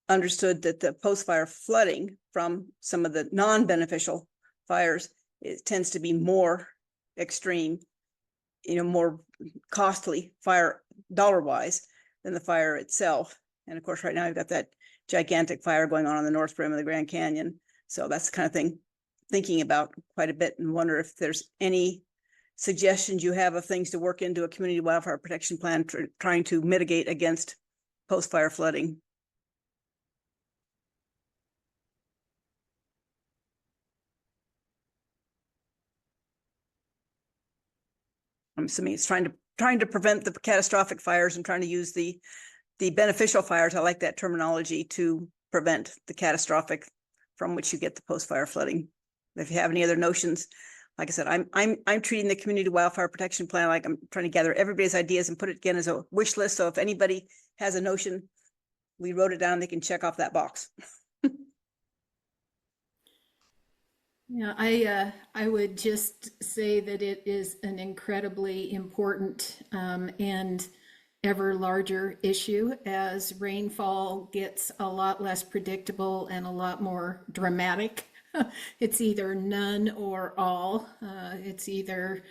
understood that the post-fire flooding from some of the non-beneficial fires, it tends to be more extreme, more costly fire dollar-wise than the fire itself. And of course, right now you've got that gigantic fire going on the North Rim of the Grand Canyon. So that's the kind of thing thinking about quite a bit, and wonder if there's any suggestions you have of things to work into a community wildfire protection plan trying to mitigate against post-fire flooding. I'm assuming it's trying to prevent the catastrophic fires and trying to use the beneficial fires. I like that terminology, to prevent the catastrophic from which you get the post-fire flooding. If you have any other notions, like I said, I'm treating the community wildfire protection plan like I'm trying to gather everybody's ideas and put it again as a wish list. So if anybody has a notion, we wrote it down, they can check off that box. Yeah, I would just say that it is an incredibly important and ever larger issue as rainfall gets a lot less predictable and a lot more dramatic. It's either none or all. It's either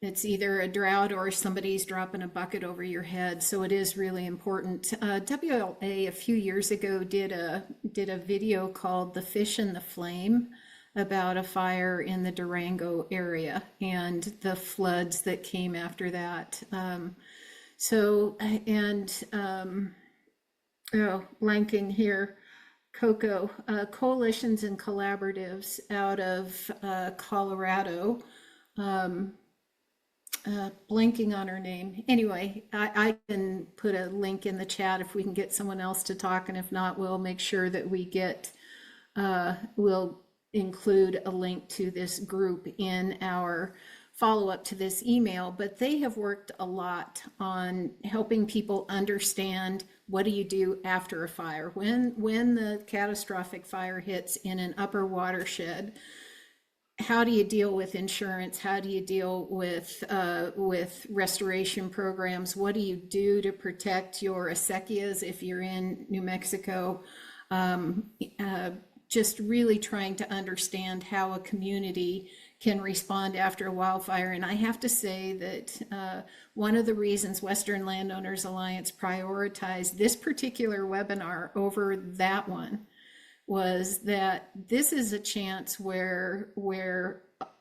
a drought or somebody's dropping a bucket over your head. So it is really important. WLA a few years ago did a video called "The Fish and the Flame" about a fire in the Durango area and the floods that came after that. Blanking here, Coco, coalitions and collaboratives out of Colorado, blanking on her name. Anyway, I can put a link in the chat if we can get someone else to talk, and if not, we'll make sure that we get, we'll include a link to this group in our follow-up to this email. But they have worked a lot on helping people understand, what do you do after a fire? When the catastrophic fire hits in an upper watershed, how do you deal with insurance? How do you deal with restoration programs? What do you do to protect your acequias if you're in New Mexico? Just really trying to understand how a community can respond after a wildfire. And I have to say that one of the reasons Western Landowners Alliance prioritized this particular webinar over that one was that this is a chance where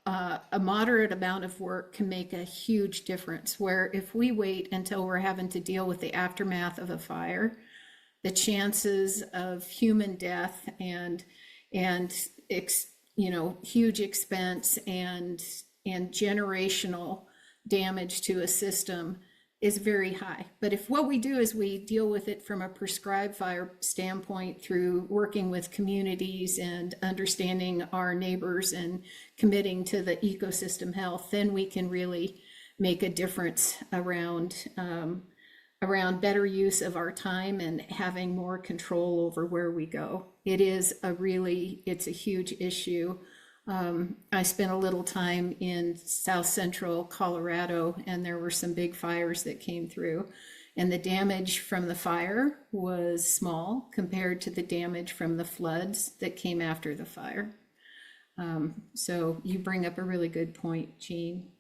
a moderate amount of work can make a huge difference. Where if we wait until we're having to deal with the aftermath of a fire, the chances of human death and huge expense and generational damage to a system is very high. But if what we do is we deal with it from a prescribed fire standpoint through working with communities and understanding our neighbors and committing to the ecosystem health, then we can really make a difference around better use of our time and having more control over where we go. It's a huge issue. I spent a little time in South Central Colorado, and there were some big fires that came through, and the damage from the fire was small compared to the damage from the floods that came after the fire. So you bring up a really good point, Jean.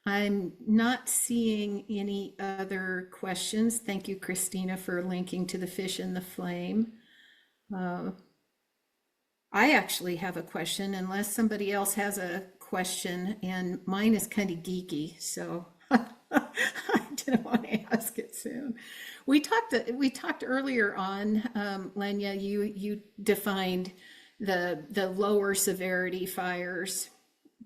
I'm not seeing any other questions. Thank you, Christina, for linking to the Fish and the Flame. I actually have a question, unless somebody else has a question, and mine is kind of geeky, so I didn't want to ask it soon. We talked earlier on, Lenya, you defined the lower severity fires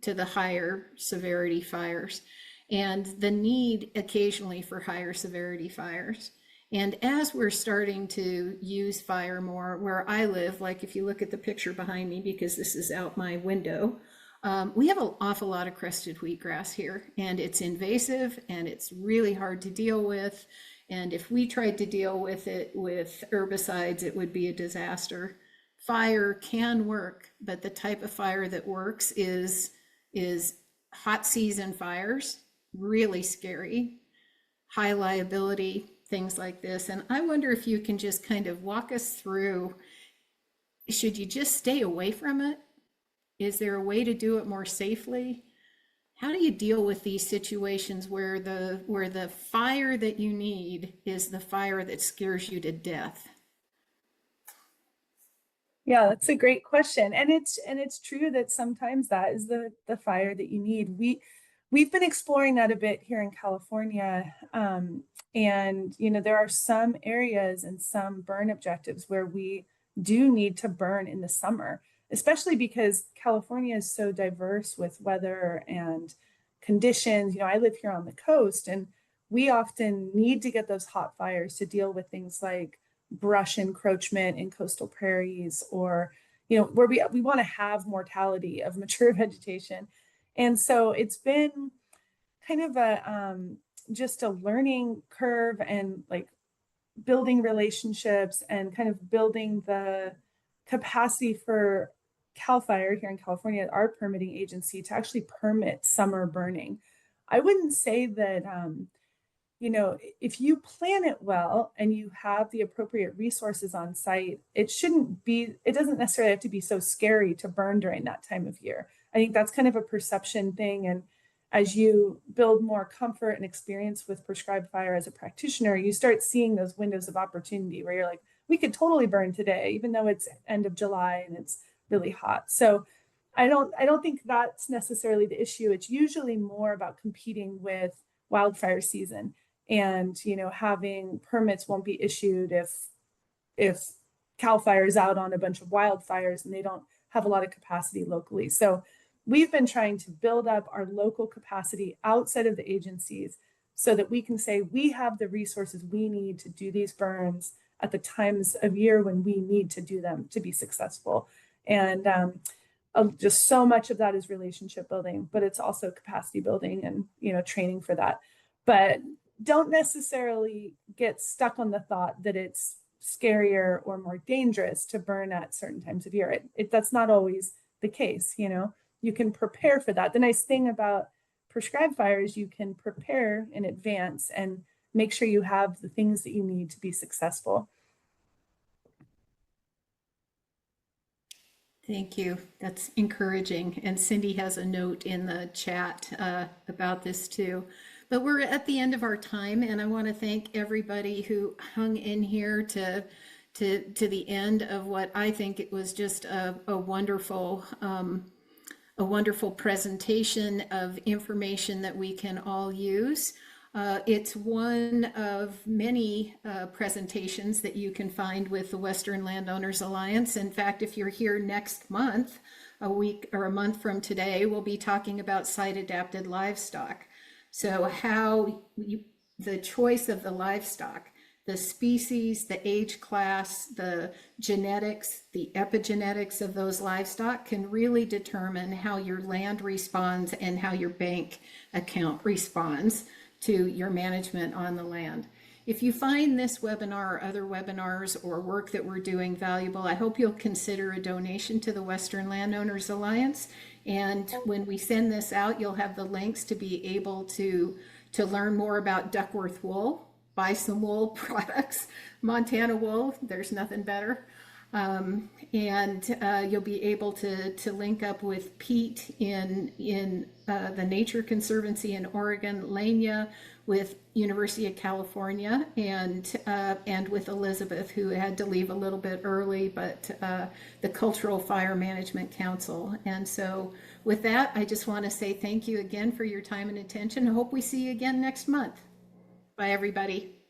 to the higher severity fires, and the need occasionally for higher severity fires. And as we're starting to use fire more where I live, like if you look at the picture behind me, because this is out my window, we have an awful lot of crested wheatgrass here, and it's invasive and it's really hard to deal with. And if we tried to deal with it with herbicides, it would be a disaster. Fire can work, but the type of fire that works is hot season fires, really scary. high liability, things like this. And I wonder if you can just kind of walk us through, should you just stay away from it? Is there a way to do it more safely? How do you deal with these situations where the fire that you need is the fire that scares you to death? Yeah, that's a great question. And it's true that sometimes that is the fire that you need. We've been exploring that a bit here in California. And there are some areas and some burn objectives where we do need to burn in the summer, especially because California is so diverse with weather and conditions. I live here on the coast, and we often need to get those hot fires to deal with things like brush encroachment in coastal prairies, or where we want to have mortality of mature vegetation. And so it's been kind of a just a learning curve, and like building relationships and kind of building the capacity for CAL FIRE here in California, our permitting agency, to actually permit summer burning. I wouldn't say that if you plan it well and you have the appropriate resources on site, it doesn't necessarily have to be so scary to burn during that time of year. I think that's kind of a perception thing. And as you build more comfort and experience with prescribed fire as a practitioner, you start seeing those windows of opportunity where you're like, we could totally burn today, even though it's end of July and it's really hot. So I don't think that's necessarily the issue. It's usually more about competing with wildfire season. And having permits won't be issued if CAL FIRE is out on a bunch of wildfires and they don't have a lot of capacity locally. So we've been trying to build up our local capacity outside of the agencies so that we can say we have the resources we need to do these burns at the times of year when we need to do them to be successful. And just so much of that is relationship building, but it's also capacity building and training for that. But don't necessarily get stuck on the thought that it's scarier or more dangerous to burn at certain times of year. That's not always the case. You can prepare for that. The nice thing about prescribed fire is you can prepare in advance and make sure you have the things that you need to be successful. Thank you. That's encouraging. And Cindy has a note in the chat about this too. But we're at the end of our time, and I want to thank everybody who hung in here to the end of what I think it was just a wonderful presentation of information that we can all use. It's one of many presentations that you can find with the Western Landowners Alliance. In fact, if you're here next month, a week or a month from today, we'll be talking about site-adapted livestock. So the choice of the livestock, the species, the age class, the genetics, the epigenetics of those livestock can really determine how your land responds and how your bank account responds to your management on the land. If you find this webinar or other webinars or work that we're doing valuable, I hope you'll consider a donation to the Western Landowners Alliance. And when we send this out, you'll have the links to be able to learn more about Duckworth wool, buy some wool products, Montana wool, there's nothing better. And you'll be able to link up with Pete in the Nature Conservancy in Oregon, Lania, with University of California, and with Elizabeth, who had to leave a little bit early, but the Cultural Fire Management Council. And so with that, I just want to say thank you again for your time and attention. I hope we see you again next month. Bye, everybody.